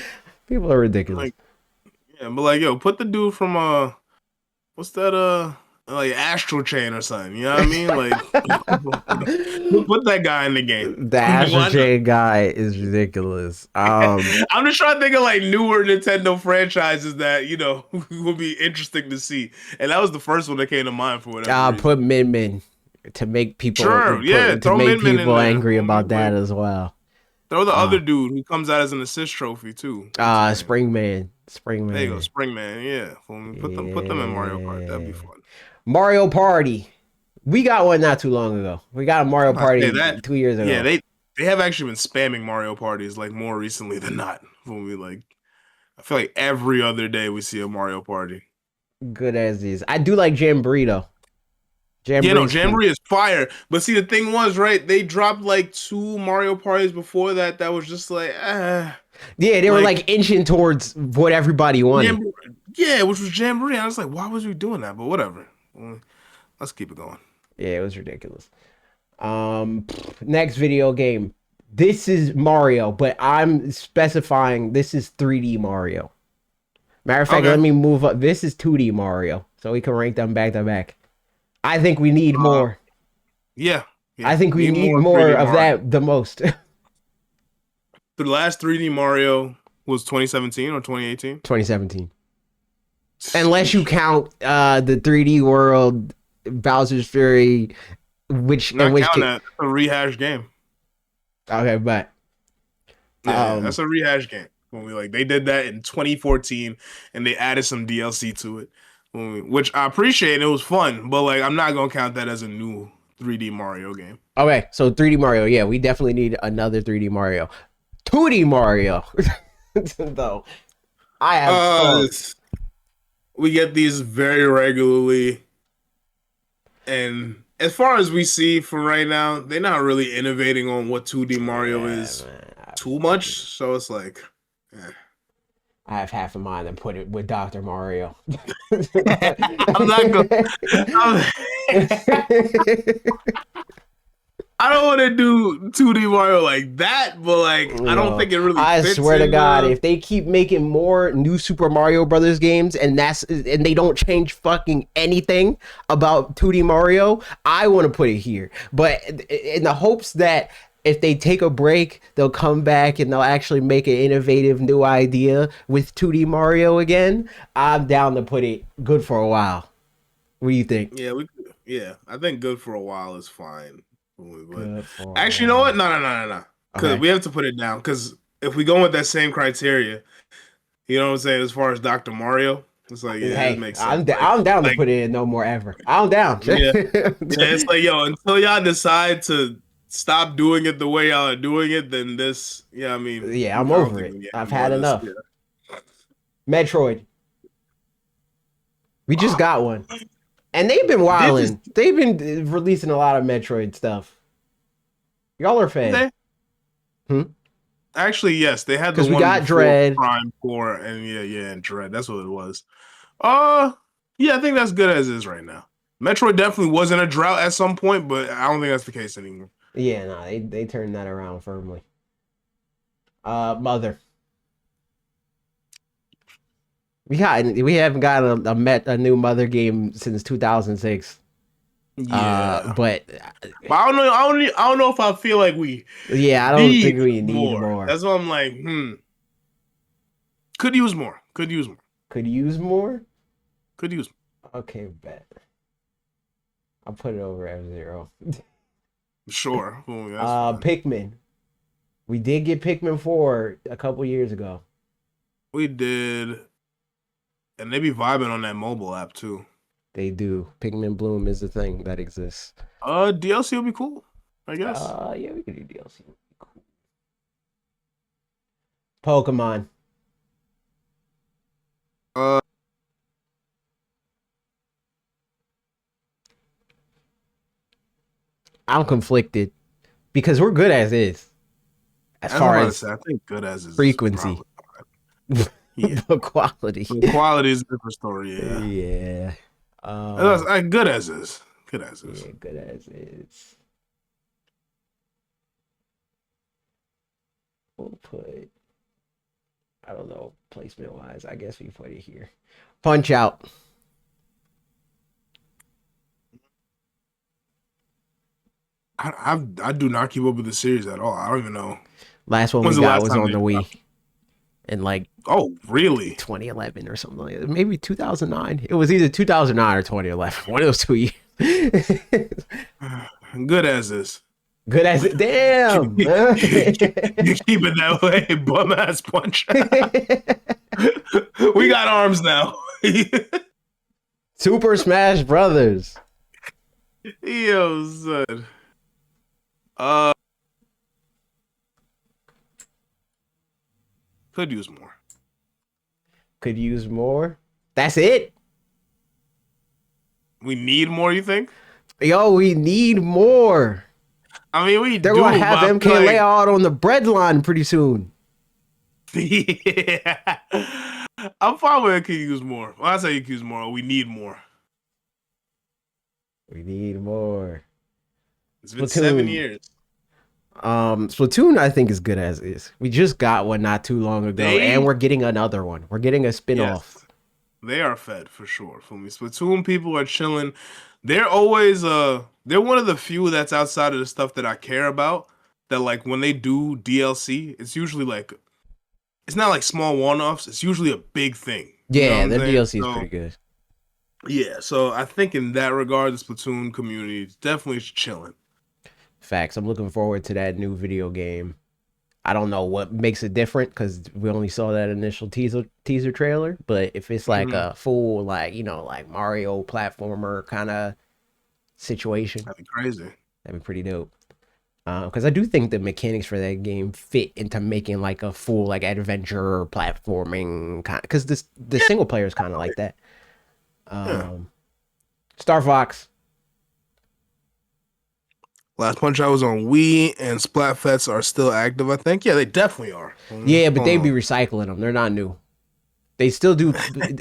people are ridiculous.
But like yo, put the dude from what's that like Astral Chain or something, you know what I mean? Like, put that guy in the game.
The Astral Chain guy is ridiculous.
I'm just trying to think of like newer Nintendo franchises that would be interesting to see, and that was the first one that came to mind for whatever.
Put Min to make people
to
make people angry about that as well.
Throw the other dude who comes out as an assist trophy too.
Springman.
There you go, Springman. Yeah, put them in Mario Kart. That'd be fun.
Mario Party. We got one not too long ago. We got a Mario Party 2 years ago.
Yeah, they have actually been spamming Mario Parties like more recently than not. I feel like every other day we see a Mario Party.
Good as is. I do like Jamboree though.
Jamboree is fire. But see, the thing was, right? They dropped like 2 Mario Parties before that. That was just like,
Yeah, they were like inching towards what everybody wanted.
Which was Jamboree. I was like, why was we doing that? But whatever. Let's keep it going.
Yeah, it was ridiculous. Next video game. This is Mario, but I'm specifying this is 3D Mario. Matter of fact, Let me move up. This is 2D Mario, so we can rank them back to back. I think we need more.
Yeah.
I think we need more of that the most.
The last 3D Mario was 2017 or 2018?
2017. Unless you count the 3D World, Bowser's Fury, that's
a rehash game.
Okay, but
that's a rehash game. When they did that in 2014 and they added some DLC to it, which I appreciate. It was fun, but like I'm not gonna count that as a new 3D Mario game.
Okay, so 3D Mario, yeah, we definitely need another 3D Mario. 2D Mario, though. I have.
We get these very regularly, and as far as we see from right now, they're not really innovating on what 2D Mario is too much. So it's like,
I have half a mind and put it with Dr. Mario.
I'm not going. I don't want to do 2D Mario like that, but like I don't
No,
think it really
I
fits
swear to
in
God,
the.
if they keep making more new Super Mario Brothers games and they don't change fucking anything about 2D Mario, I want to put it here. But in the hopes that if they take a break, they'll come back and they'll actually make an innovative new idea with 2D Mario again, I'm down to put it good for a while. What do you think?
Yeah, we. Yeah, I think good for a while is fine. But
Good for a
actually, you know what?
while.
No. Because
Okay.
we have to put it down. Because if we go with that same criteria, you know what I'm saying? As far as Dr. Mario, it's like yeah, it
Hey,
makes sense.
I'm down to
Like
put it in no more ever. I'm down.
yeah, yeah. It's like yo, until y'all decide to stop doing it the way y'all are doing it, then this. Yeah, I mean,
Yeah, I'm
I don't
over
think
it.
we get
I've
any more
had
of this.
enough. Metroid. We just got one. And they've been
Did this?
wilding. They've been releasing a lot of Metroid stuff. Y'all are fed.
They
Hmm?
actually yes, they had the
Because we
one
got
before
Dread.
Prime 4, and and Dread. That's what it was. Yeah, I think that's good as is right now. Metroid definitely was in a drought at some point, but I don't think that's the case anymore.
Yeah, no, they turned that around firmly. Mother. We haven't gotten a new Mother game since 2006.
Yeah,
But
but I don't know. I don't know if I feel like we
yeah, I don't
need
think we need
more.
more.
That's why I'm like, could use more. Could use more.
Could use more.
Could use more.
Okay, bet. I'll put it over F-Zero.
Sure. Well, that's fine.
Pikmin. We did get Pikmin 4 a couple years ago.
We did, and they be vibing on that mobile app too.
They do. Pikmin Bloom is the thing that exists.
DLC will be cool, I guess.
Yeah, we could do DLC. Cool. Pokemon.
Uh,
I'm conflicted because we're good as is. As
I'm
far
about to
as
say, I think good as is
frequency,
probably yeah.
but quality.
The quality is a different story. Yeah.
Yeah.
Good as is. Good as is.
Yeah, good as is. We'll put, I don't know, placement wise. I guess we put it here. Punch Out.
I do not keep up with the series at all. I don't even know.
Last one
When's
we
the
got
last
was
time
on
they
the Wii
dropped?
in like
Oh, really?
2011 or something like that. Maybe 2009. It was either 2009 or 2011. One of those 2 years.
Good as is.
Good as it. Damn.
You keep it that way, bum ass punch. We got arms now.
Super Smash Brothers.
Yo, son. Could use more.
Could use more. That's it.
We need more, you think?
Yo, we need more.
I mean, we
They're
do.
gonna have
but I
MK
feel like-
layout on the bread line pretty soon.
Yeah. I'm fine with it. Could use more. Well, I say you could use more. We need more.
We need more.
It's been
Splatoon.
7 years.
Splatoon I think is good as is. We just got one not too long ago, and we're getting another one. We're getting a spin-off.
Yes, they are fed for sure. For me, Splatoon people are chilling. They're always they're one of the few that's outside of the stuff that I care about. That like when they do DLC, it's usually like it's not like small one-offs. It's usually a big thing.
Yeah, their DLC is pretty good.
Yeah, so I think in that regard, the Splatoon community is definitely chilling.
Facts. I'm looking forward to that new video game. I don't know what makes it different because we only saw that initial teaser trailer. But if it's like a full like like Mario platformer kind of situation,
That'd be crazy.
That'd be pretty dope. Because I do think the mechanics for that game fit into making like a full like adventure platforming kind. Because the single player is kind of like that. Star Fox.
Last Punch Out was on Wii, and Splatfests are still active, I think. Yeah, they definitely are.
Yeah, but they be recycling them. They're not new. They still do.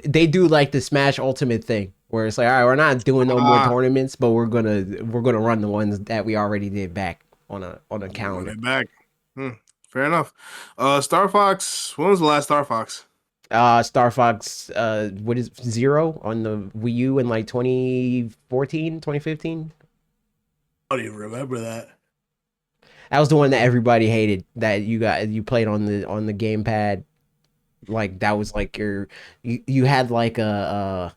They do like the Smash Ultimate thing, where it's like, all right, we're not doing no more tournaments, but we're gonna run the ones that we already did back. on a
Run
calendar.
it back. Hmm. Fair enough. Star Fox. When was the last Star Fox?
Star Fox, what is Zero on the Wii U in like 2014, 2015?
I don't even remember that.
That was the one that everybody hated that you played on the gamepad. Like that was like you had like a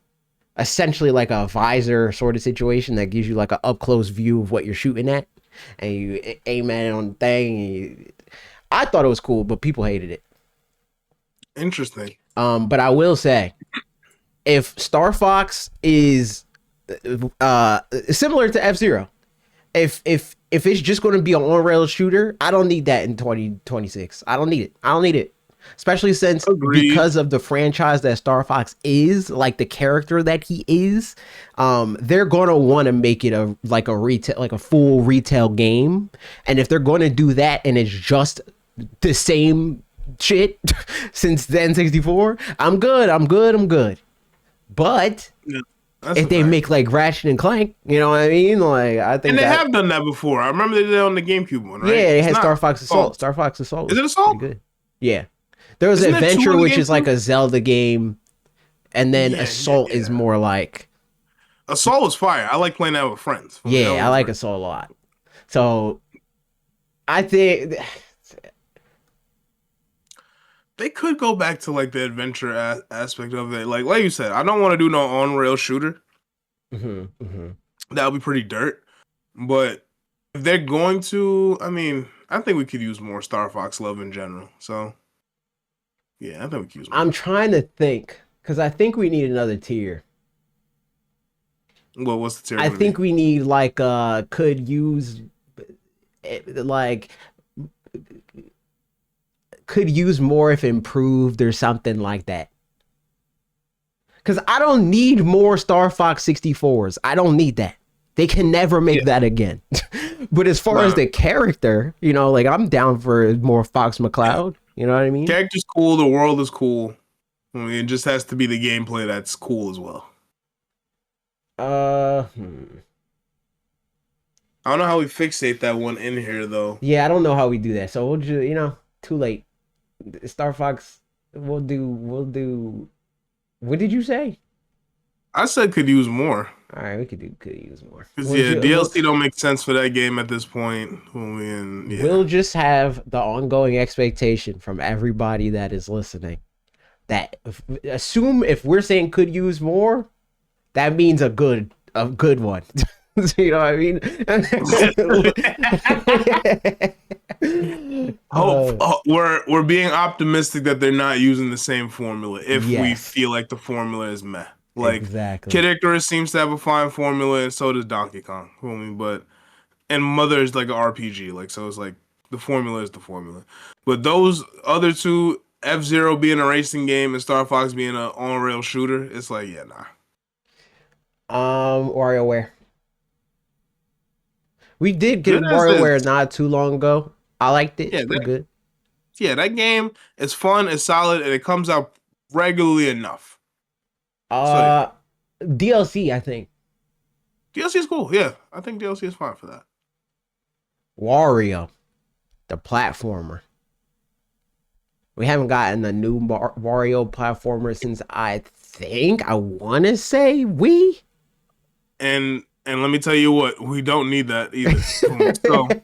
essentially like a visor sort of situation that gives you like an up close view of what you're shooting at, and you aim at it on the thing. I thought it was cool, but people hated it.
Interesting.
But I will say, if Star Fox is similar to F Zero, if it's just going to be an on rail shooter, I don't need that in 2026. I don't need it. I don't need it. Especially since
Agreed.
because of the franchise that Star Fox is, like the character that he is, they're gonna want to make it a retail, like a full retail game. And if they're going to do that, and it's just the same shit since the N64, I'm good. I'm good. I'm good. But
Yeah, that's
if
a
they
fact.
make like Ratchet and Clank, you know what I mean? Like I think
And they
that
have done that before. I remember they did it on the GameCube one,
yeah,
right?
it
It's
had
not
Star Fox Assault.
Assault.
Star Fox Assault
Is
was
it
pretty
Assault?
good. Yeah. There was
Isn't there two
Adventure,
on the
which is like
GameCube?
a Zelda game, and then
Yeah, yeah,
Assault is
yeah.
more like,
Assault was fire. I like playing that with friends. I mean, that
yeah, I
was
like
very.
Assault a lot. So I think,
They could go back to like the adventure aspect of it. Like you said, I don't want to do no on rail shooter.
mhm, mhm.
That would be pretty dirt. But if they're going to, I mean, I think we could use more Star Fox love in general. So yeah, I think we could use
I'm
more.
trying to think because I think we need another tier.
Well, what's the tier
I
gonna be?
think we need like could use like could use more if improved or something like that. Because I don't need more Star Fox 64s. I don't need that. They can never
Yeah,
make that again. But as far as
nah.
the character, like I'm down for more Fox McCloud. You know what I mean?
Character's cool. The world is cool. I mean, it just has to be the gameplay that's cool as well.
Uh, hmm.
I don't know how we fixate that one in here though.
Yeah, I don't know how we do that. So we'll just, too late. Star Fox, we'll do. What did you say?
I said could use more.
All right, we could use more.
Because yeah, DLC don't make sense for that game at this point. Yeah,
We'll just have the ongoing expectation from everybody that is listening that assume if we're saying could use more, that means a good one. You know what I mean?
hope
uh,
we're being optimistic that they're not using the same formula. If we
yes,
feel like the formula is meh, like
exactly.
Kid Icarus seems to have a fine formula, and so does Donkey Kong. You know what I mean? But and Mother is like an RPG, like so it's like the formula is the formula. But those other two, F Zero being a racing game and Star Fox being an on rail shooter, it's like yeah, nah.
WarioWare. We did get
Good as is.
WarioWare not too long ago. I liked it. It's
Yeah,
pretty good.
that game is fun, it's solid, and it comes out regularly enough. So yeah,
Uh, DLC, I think.
DLC is cool. Yeah, I think DLC is fine for that.
Wario, the platformer. We haven't gotten a new Wario platformer since I want to say we.
And let me tell you what, we don't need that either. So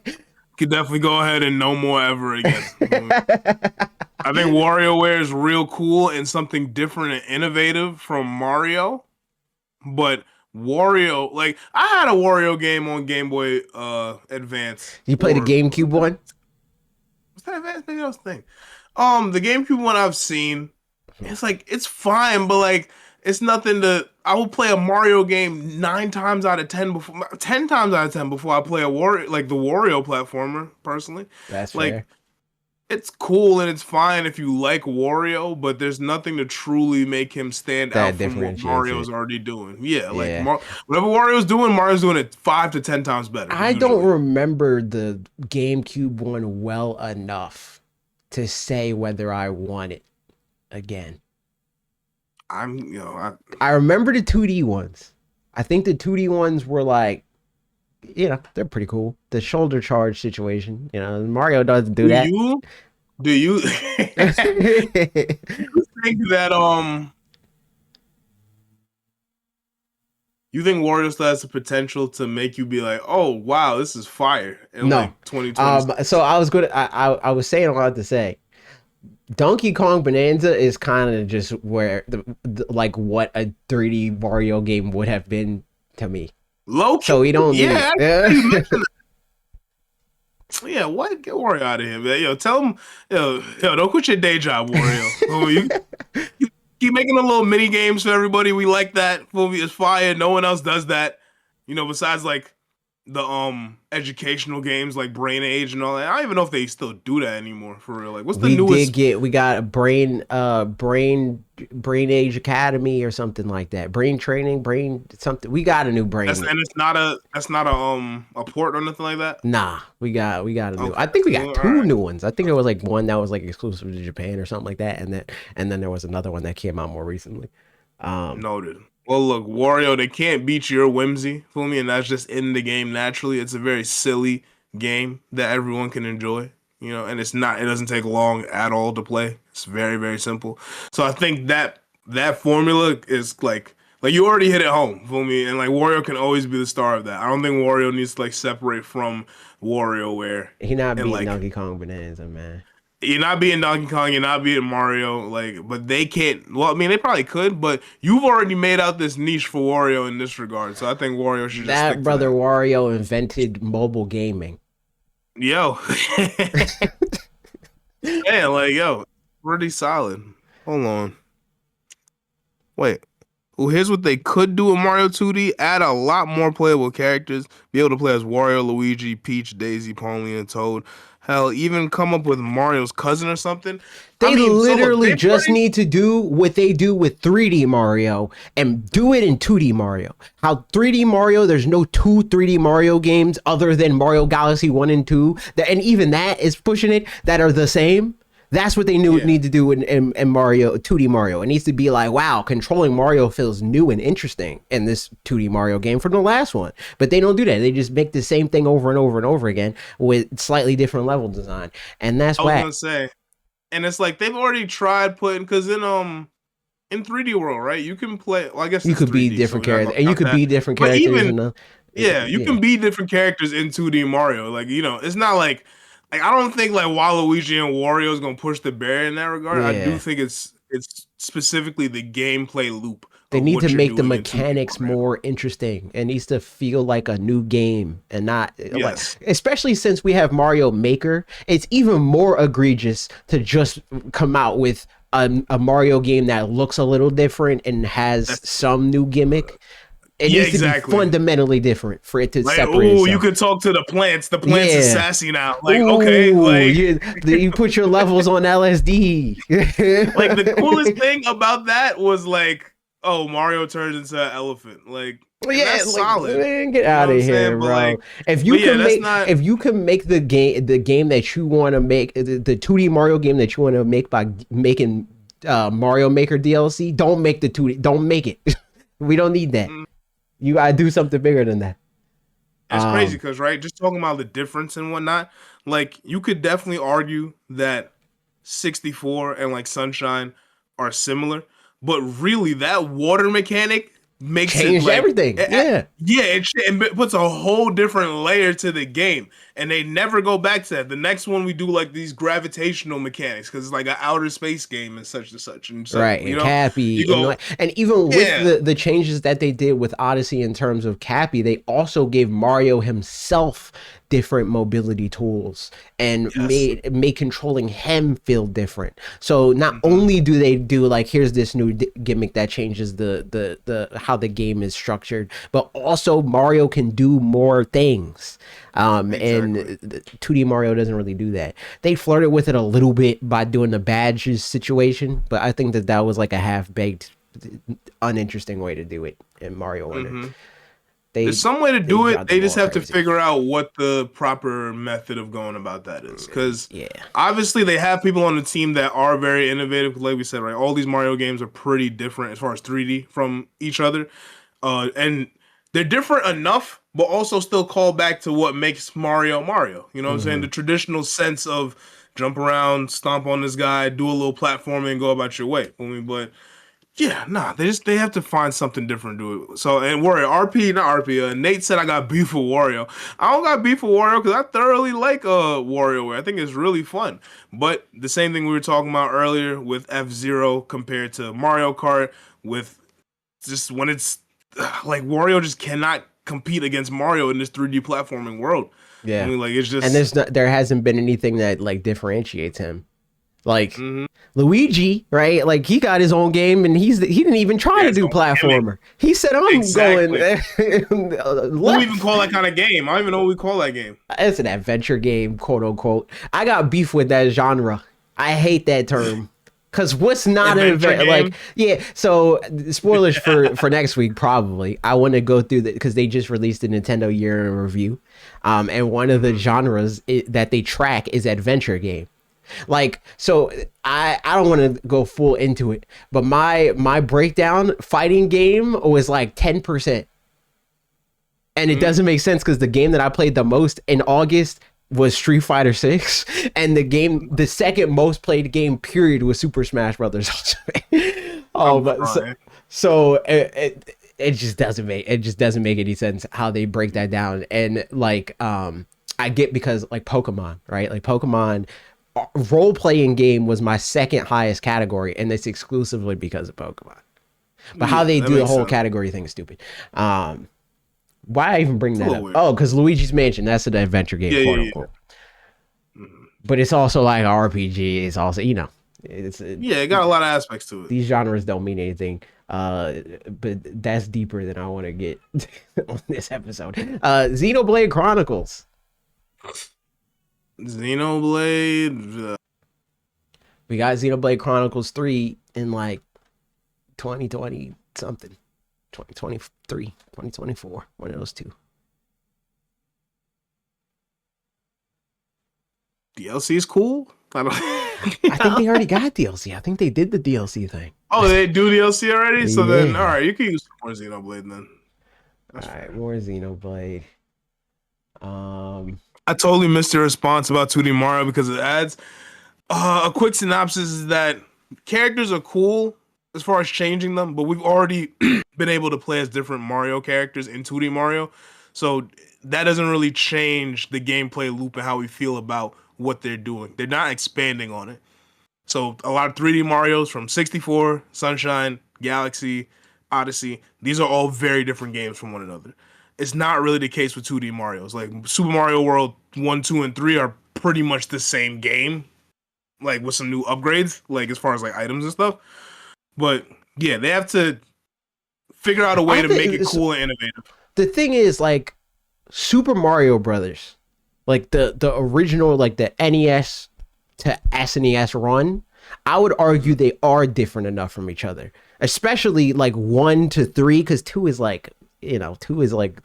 could definitely go ahead and no more ever again. I think WarioWare is real cool and something different and innovative from Mario, but Wario, like I had a Wario game on Game Boy Advance.
You play the
Or
GameCube one?
was that Advance? Maybe that was the thing. The GameCube one I've seen. It's like it's fine, but like it's nothing to. I will play a Mario game 9 times out of 10 before 10 times out of 10 before I play a Wario like the Wario platformer. Personally,
That's
like
fair.
it's cool and it's fine if you like Wario, but there's nothing to truly make him stand out
That
from what
differentiates
Mario's
it.
already doing. Yeah, like
Yeah.
whatever Mario's doing it 5 to 10 times better
I don't
usually.
remember the GameCube one well enough to say whether I want it again.
I'm you know I
I remember the 2D ones. I think the 2D ones were like they're pretty cool. The shoulder charge situation, Mario doesn't do
Do
that.
you think that you think Wario still has the potential to make you be like, oh wow, this is fire in
No.
like 2020?
So I was good. I was saying a lot to say. Donkey Kong Bonanza is kind of just where like what a 3D Mario game would have been to me.
Low
So we don't need
yeah,
it.
yeah, what? Get Wario out of here, man. Yo, tell him, don't quit your day job, Wario. You keep making the little mini games for everybody. We like that. Movie is fire. No one else does that. Besides like the educational games like Brain Age and all that. I don't even know if they still do that anymore for real. Like, what's the newest?
We got a brain age academy or something like that. Brain training, brain something. We got a new brain.
And it's not a port or nothing like that.
Nah, we got a new. I think we got two new ones. I think there was like one that was like exclusive to Japan or something like that, and then there was another one that came out more recently.
Noted. Well, look, Wario, they can't beat your whimsy, feel me? And that's just in the game naturally. It's a very silly game that everyone can enjoy, and it doesn't take long at all to play. It's very, very simple. So I think that formula is like you already hit it home, feel me? And like Wario can always be the star of that. I don't think Wario needs to like separate from WarioWare.
He not beating Donkey Kong Bonanza, man.
You're not beating Donkey Kong, you're not beating Mario, but they can't. Well, I mean, they probably could, but you've already made out this niche for Wario in this regard. So I think Wario should just stick to that.
Wario invented mobile gaming.
Yo, man, pretty solid. Hold on, wait. Well, here's what they could do with Mario 2D: add a lot more playable characters, be able to play as Wario, Luigi, Peach, Daisy, Palmy, and Toad. Hell, even come up with Mario's cousin or something.
They literally just need to do what they do with 3D Mario and do it in 2D Mario. How 3D Mario, there's no two 3D Mario games other than Mario Galaxy 1 and 2, and even that is pushing it, that are the same. That's what they need to do in Mario 2D Mario. It needs to be like, wow, controlling Mario feels new and interesting in this 2D Mario game from the last one. But they don't do that. They just make the same thing over and over and over again with slightly different level design. And that's why I was
gonna say, and it's like they've already tried putting, because in 3D World, right? You can play. Well, I guess
you could be different characters, and you could be different characters.
You can be different characters in 2D Mario. Like, it's not like I don't think like Waluigi and Wario is gonna push the barrier in that regard. Yeah. I do think it's specifically the gameplay loop.
They need to make the mechanics more interesting. It needs to feel like a new game and not like, especially since we have Mario Maker. It's even more egregious to just come out with a Mario game that looks a little different and has some new gimmick. It needs to be fundamentally different for it to separate itself.
You could talk to the plants. The plants are sassy now. Like, okay, like
you put your levels on LSD.
Like, the coolest thing about that was like, oh, Mario turns into an elephant. Like, that's solid.
Man, get out of here, bro. Like, if you can make the game that you want to make, the 2D Mario game that you want to make by making Mario Maker DLC, don't make the 2D. Don't make it. We don't need that. You gotta do something bigger than that.
That's crazy because, right, just talking about the difference and whatnot, like, you could definitely argue that 64 and like Sunshine are similar, but really that water mechanic makes
change everything.
It puts a whole different layer to the game, and they never go back to that. The next one we do like these gravitational mechanics because it's like an outer space game and such and such. And so,
right, and Cappy, and even with the changes that they did with Odyssey in terms of Cappy, they also gave Mario himself different mobility tools and made controlling him feel different. So not only do they do like, here's this new gimmick that changes the how the game is structured, but also Mario can do more things. And 2D Mario doesn't really do that. They flirted with it a little bit by doing the badges situation, but I think that was like a half-baked, uninteresting way to do it in Mario Wonder.
There's some way to do it. They just have to figure out what the proper method of going about that is. Because obviously they have people on the team that are very innovative. Like we said, right, all these Mario games are pretty different as far as 3D from each other. And they're different enough but also still call back to what makes Mario Mario. You know what I'm saying?
Mm-hmm.
The traditional sense of jump around, stomp on this guy, do a little platforming, and go about your way. I mean, but yeah, nah, they have to find something different to do it. So and Wario RP, not RP. Nate said I got beef with Wario. I don't got beef with Wario because I thoroughly like WarioWare. I think it's really fun. But the same thing we were talking about earlier with F-Zero compared to Mario Kart, with just when it's like Wario just cannot compete against Mario in this 3D platforming world. I
Yeah.
mean, like it's
And
just
there hasn't been anything that like differentiates him. Like
mhm.
Luigi, right? Like he got his own game and he didn't even try
Yeah,
to
it's
do
own gimmick.
platformer. He said I'm going
Exactly. What do we even
left.
call that kind of game? I don't even know what we call that game.
It's an adventure game, quote unquote. I got beef with that genre. I hate that term. Cause what's not an
Adventure
event? Like,
game.
yeah. So spoilers for next week probably. I want to go through that because they just released the Nintendo Year in Review, and one of the genres that they track is adventure game. Like, so I don't want to go full into it, but my breakdown fighting game was like 10%. And it doesn't make sense because the game that I played the most in August was Street Fighter 6, and the second most played game period was Super Smash Brothers Ultimate. Oh,
I'm
but
crying.
so it just doesn't make any sense how they break that down. And like I get because like Pokemon, right? Like Pokemon role playing game was my second highest category, and it's exclusively because of Pokemon. But how
Yeah,
they
that
do the
makes
whole
sense.
category thing is stupid. Why I even bring
It's a
that
little
up?
weird.
Oh, because Luigi's Mansion, that's an adventure game,
Yeah,
quote
yeah,
unquote.
yeah. Mhm.
But it's also like an RPG. It's also, it's
Yeah, it got a lot of aspects to it.
these genres don't mean anything. But that's deeper than I want to get on this episode. Xenoblade Chronicles.
Xenoblade.
We got Xenoblade Chronicles 3 in like 2020 something. 2023, 2024, one of those two.
DLC is cool. I
I think they
don't.
already got DLC. I think they did the DLC thing.
Oh, they do DLC already. So then, all
Yeah.
right, you can use some more Xenoblade then. That's
All right,
fair.
more Xenoblade. Um,
I totally missed your response about 2D Mario because it adds. A quick synopsis is that characters are cool as far as changing them, but we've already been able to play as different Mario characters in 2D Mario. So that doesn't really change the gameplay loop and how we feel about what they're doing. They're not expanding on it. So a lot of 3D Marios from 64, Sunshine, Galaxy, Odyssey, these are all very different games from one another. It's not really the case with 2D Marios. Like Super Mario World 1, 2, and 3 are pretty much the same game, like with some new upgrades, like as far as like items and stuff. But yeah, they have to figure out a way
I
to make
think
it cool and innovative.
the thing is like Super Mario Brothers, like the original, like the NES to SNES run. I would argue they are different enough from each other, especially like 1 to 3, because two is like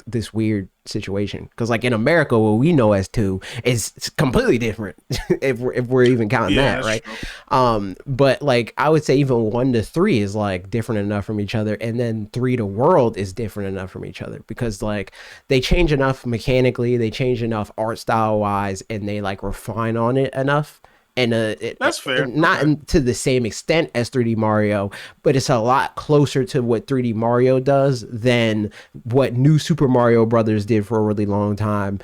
this weird situation. Because like in America, what we know as two is completely different if we're even counting
Yeah,
that,
that's
right?
true.
But like I would say even 1 to 3 is like different enough from each other, and then 3 to World is different enough from each other because like they change enough mechanically, they change enough art style wise, and they like refine on it enough. And
That's fair.
not
Okay.
to the same extent as 3D Mario, but it's a lot closer to what 3D Mario does than what New Super Mario Brothers did for a really long time,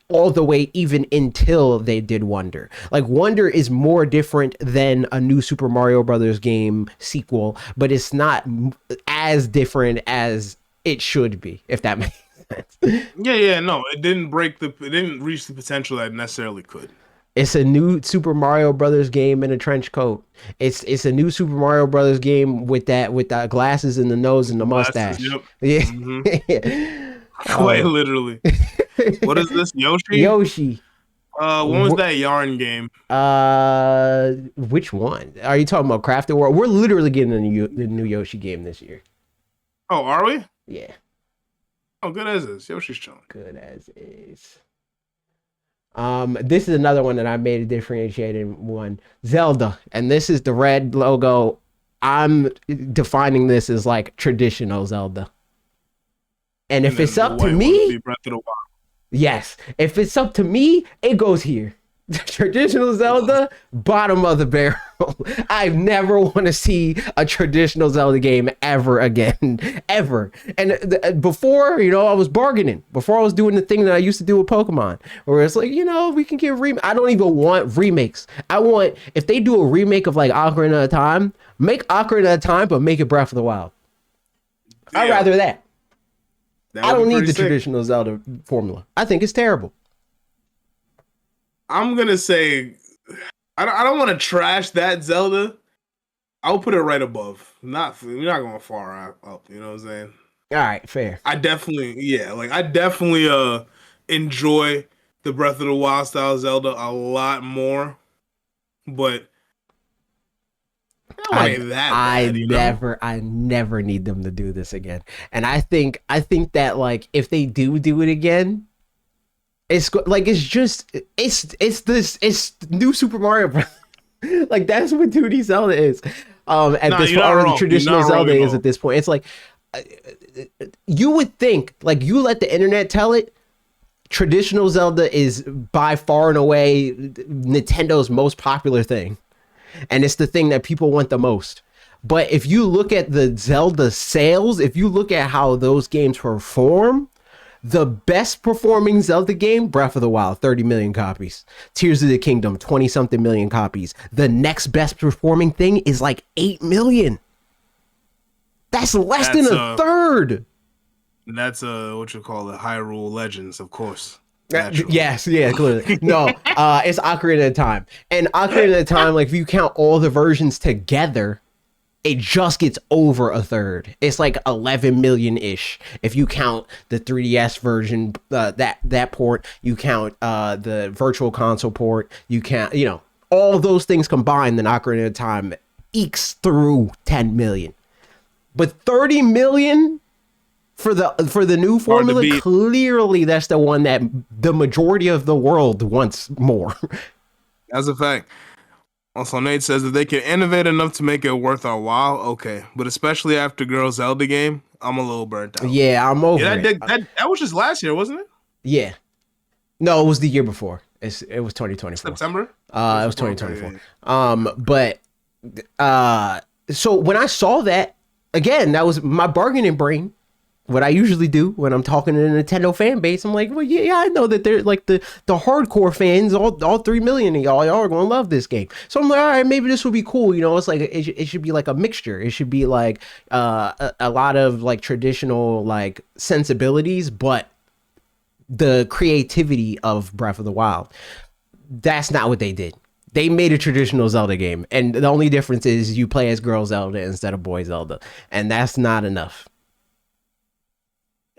all the way even until they did Wonder. Like Wonder is more different than a New Super Mario Brothers game sequel, but it's not as different as it should be, if that makes sense.
Yeah, no, it didn't reach the potential that it necessarily could.
It's a new Super Mario Brothers game in a trench coat. It's a new Super Mario Brothers game with the glasses and the nose and the
Glasses,
mustache.
yep.
Yeah.
Hmm. Quite
Oh.
literally. What is this, Yoshi?
Yoshi.
When was that yarn game?
Which one are you talking about? Crafted World. We're literally getting the new Yoshi game this year.
Oh, are we?
Yeah,
Oh, good as is. Yoshi's chilling.
good as is. This is another one that I made a differentiated one. Zelda, and this is the red logo. I'm defining this as like traditional Zelda. And if
then
it's
the
up to
white one would
me,
be Breath of the Wild.
yes. If it's up to me, it goes here. Traditional Zelda, bottom of the barrel. I never want to see a traditional Zelda game ever again, ever. And before, I was bargaining. Before I was doing the thing that I used to do with Pokemon, where it's like, we can get I don't even want remakes. I want, if they do a remake of like Ocarina of Time, make Ocarina of Time, but make it Breath of the Wild. I'd rather that. I don't need the traditional Zelda formula. I think it's terrible.
I'm gonna say, I don't want to trash that Zelda. I'll put it right above. We're not going far up. You know what I'm saying?
All right, fair.
I definitely enjoy the Breath of the Wild style Zelda a lot more, but I
never need them to do this again. And I think that like if they do it again, it's new Super Mario Bros. Like that's what 2D Zelda is. At this point, or the traditional Zelda is at this point. It's like you would think, like you let the internet tell it. Traditional Zelda is by far and away Nintendo's most popular thing, and it's the thing that people want the most. But if you look at the Zelda sales, if you look at how those games perform, the best performing Zelda game, Breath of the Wild, 30 million copies. Tears of the Kingdom, 20 something million copies. The next best performing thing is like 8 million. That's less than a third.
That's what you call it, Hyrule Legends, of course.
Yes, yeah, clearly. No, it's Ocarina of Time. And Ocarina of Time, like if you count all the versions together, it just gets over a third. It's like 11 million-ish. If you count the 3DS version, that port, you count the Virtual Console port, you count, all those things combined, then Ocarina of Time ekes through 10 million. But 30 million for the new formula, clearly that's the one that the majority of the world wants more.
That's a fact. Also, Nate says that they can innovate enough to make it worth our while. Okay, but especially after Girl Zelda game, I'm a little burnt out.
Yeah, I'm over it.
That was just last year, wasn't it?
Yeah. No, it was the year before. It was 2024.
September?
It was 2024. But so when I saw that, again, that was my bargaining brain. What I usually do when I'm talking to the Nintendo fan base, I'm like, well, yeah, I know that they're like the hardcore fans, all 3 million of y'all are going to love this game. So I'm like, all right, maybe this would be cool. It's like, it should be like a mixture. It should be like a lot of like traditional like sensibilities, but the creativity of Breath of the Wild. That's not what they did. They made a traditional Zelda game. And the only difference is you play as Girl Zelda instead of Boy Zelda. And that's not enough.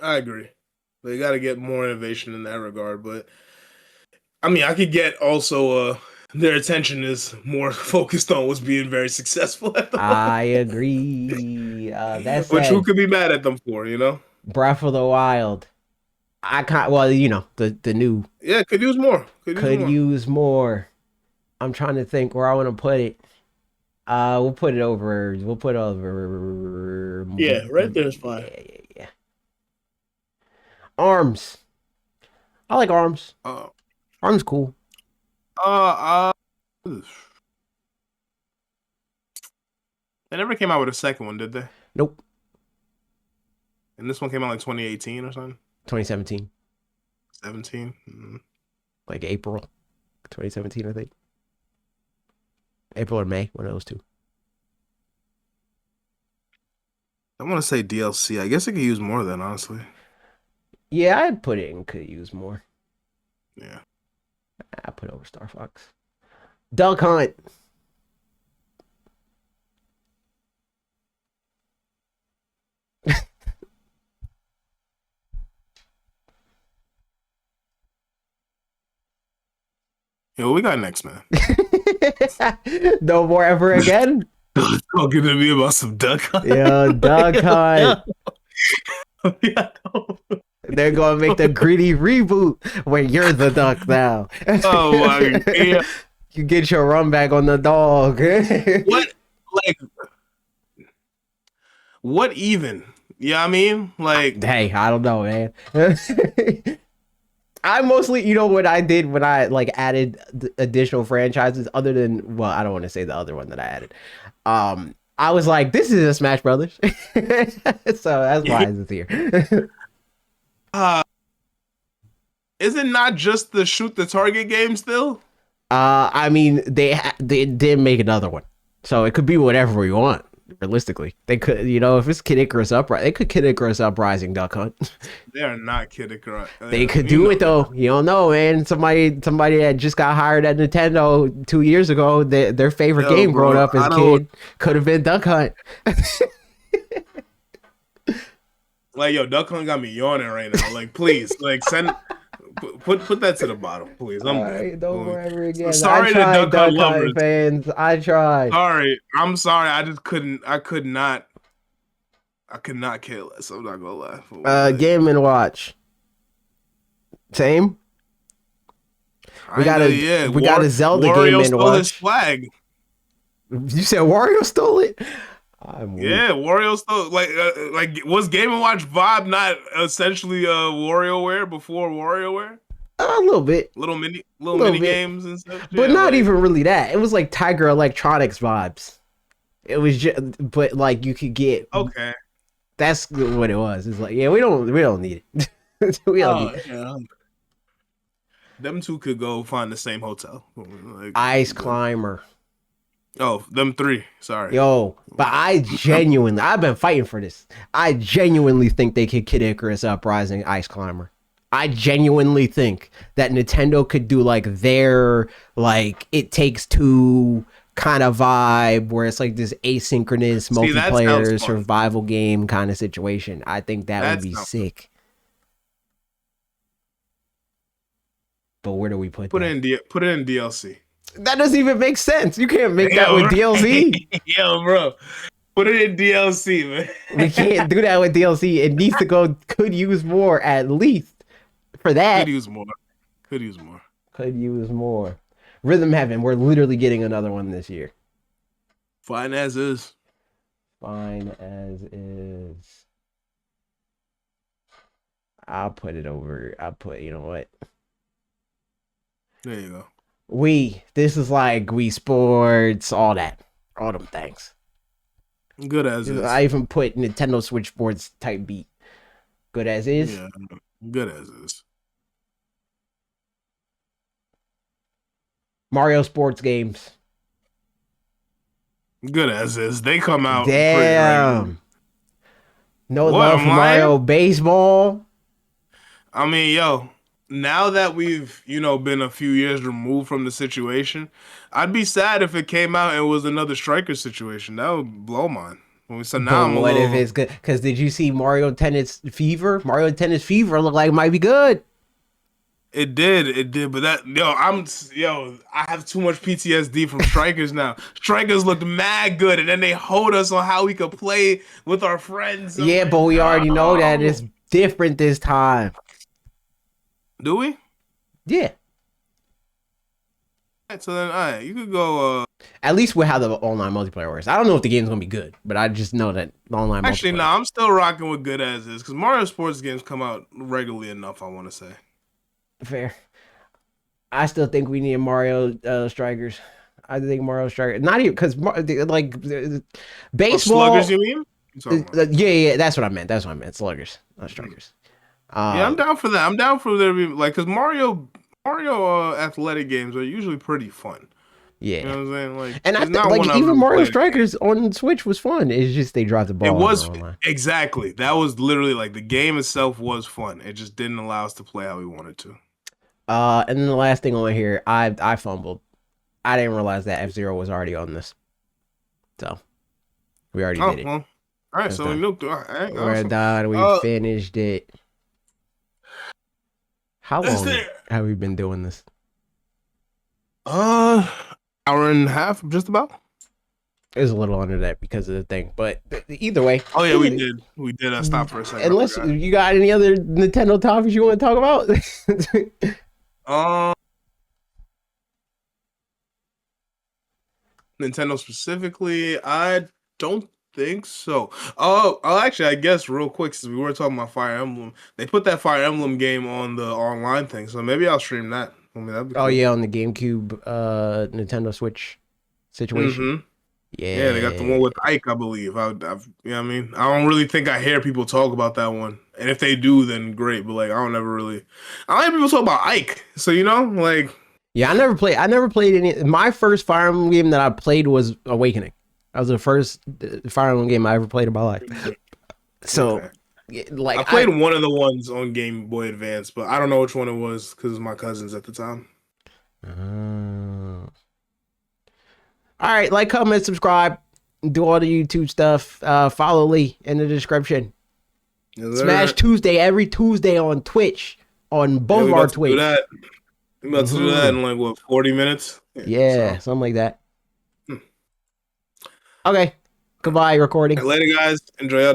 I agree. They got to get more innovation in that regard. But I mean, I could get also their attention is more focused on what's being very successful at the moment.
I agree. That's
which who could be mad at them for,
Breath of the Wild. I can't. Well, the new.
Yeah, could use more.
Could use more. I'm trying to think where I want to put it. We'll put it over.
Yeah, right there is fine.
Yeah. Arms. I like Arms. Arms cool.
They never came out with a second one, did they?
Nope.
And this one came out like 2018 or something?
2017.
17? Mm-hmm.
Like April 2017, I think. April or May, one of those two.
I want to say DLC. I guess it could use more than, honestly.
Yeah, I'd put it in could use more.
Yeah.
I put over Star Fox. Duck Hunt.
Yo, what we got next, man?
No more ever again?
Talking to me about some Duck Hunt.
Yeah, Duck Hunt.
Yeah.
They're gonna make the gritty reboot where you're the duck now.
Oh my god!
You get your run back on the dog.
What even You know what I mean? Like,
Hey, I don't know, man. I mostly, what I did when I like added additional franchises, other than, well, I don't want to say the other one that I added. I was like, this is a Smash Brothers, so that's why it's here.
uh, is it not just the shoot the target game still?
I mean, they did make another one, so it could be whatever we want. Realistically, they could, if it's Kid Icarus Uprising, they could Kid Icarus Uprising Duck Hunt.
They are not kidding, correct?
They could do it though. You don't know, man. Somebody that just got hired at Nintendo 2 years ago, their favorite game growing up as a kid could have been Duck Hunt.
Like, yo, Duck Hunt got me yawning right now. Like, please, like, put that to the bottom, please. I'm
right, don't worry ever again.
Sorry to Duck Hunt lovers.
Fans. I tried.
Sorry, I'm sorry. I just couldn't. I could not care less. I'm not gonna lie.
Game and Watch. Same. We got a Zelda
Wario
Game and Watch.
His flag.
You said Wario stole it?
Wario stole like was Game and Watch vibe not essentially WarioWare before WarioWare?
A little bit.
Little mini games and stuff.
But not even really that. It was like Tiger Electronics vibes. It was just, but like you could get.
Okay.
That's what it was. It's like, yeah, we don't need it. We don't need it.
Yeah. Them two could go find the same hotel. Like,
Ice Climber.
Oh, them three. Sorry.
Yo, but I've been fighting for this. I genuinely think they could Kid Icarus Uprising Ice Climber. I genuinely think that Nintendo could do like their like It Takes Two kind of vibe where it's like this asynchronous multiplayer survival game kind of situation. I think that would be sick. But where do we put
it in DLC?
That doesn't even make sense. You can't make that with DLC.
Yo, bro. Put it in DLC, man.
We can't do that with DLC. It needs to could use more at least for that.
Could use more.
Rhythm Heaven. We're literally getting another one this year.
Fine as is.
I'll put it over. You know what?
There you go.
This is like Wii Sports, all them things.
Good as is.
I even put Nintendo Switch Sports type beat. Good as is.
Yeah, good as is.
Mario sports games.
Good as is. They come out.
Damn. No love for Mario baseball.
I mean, yo. Now that we've, been a few years removed from the situation, I'd be sad if it came out and it was another Striker situation. That would blow mine. So now
if it's good? Because did you see Mario Tennis Fever? Mario Tennis Fever looked like it might be good.
It did. But I have too much PTSD from Strikers now. Strikers looked mad good, and then they hold us on how we could play with our friends.
Yeah, but we already know that it's different this time.
Do we?
Yeah.
So then, all right, you could go.
At least with how the online multiplayer works. I don't know if the game's gonna be good, but I just know that the online.
Actually, no, I'm still rocking with good as is because Mario sports games come out regularly enough. I want to say.
Fair. I still think we need Mario Strikers. I think Mario Strikers, not even because like baseball.
Sluggers, you mean?
Yeah, that's what I meant. Sluggers, not Strikers.
Yeah, I'm down for that. I'm down for there because Mario athletic games are usually pretty fun.
Yeah,
you know what I'm saying? Like,
and I think even Mario Strikers on Switch was fun. It's just they drive the ball.
It was exactly that was literally like the game itself was fun. It just didn't allow us to play how we wanted to.
And then the last thing on here, I fumbled. I didn't realize that F-Zero was already on this, so we already did it.
Well, all right, so
we're done. We finished it. How long have we been doing this?
Hour and a half, just about.
It was a little under that because of the thing, but either way.
Oh yeah, we did. We did. I stopped for a second.
Unless you got any other Nintendo topics you want to talk about.
Nintendo specifically, I don't think so. Oh, actually, I guess real quick, since we were talking about Fire Emblem, they put that Fire Emblem game on the online thing, so maybe I'll stream that. I mean, that'd be
Oh
cool.
yeah, on the GameCube, Nintendo Switch situation.
Mm-hmm. Yeah, they got the one
Yeah.
with Ike, I believe. You know what I mean? I don't really think I hear people talk about that one. And if they do, then great. But like, I don't hear people talk about Ike. So, like,
Yeah, I never played any. My first Fire Emblem game that I played was Awakening. That was the first Fire Emblem game I ever played in my life. So,
okay.
like,
I played one of the ones on Game Boy Advance, but I don't know which one it was because it was my cousins at the time.
All right, like, comment, subscribe, do all the YouTube stuff. Follow Lee in the description.
Yes,
Smash
sir.
Tuesday every Tuesday on Twitch, on both
we
of our
about to do
Twitch.
that. We about to do that in like what, 40 minutes?
Yeah, something like that. Okay, goodbye, recording.
Later, guys. Enjoy your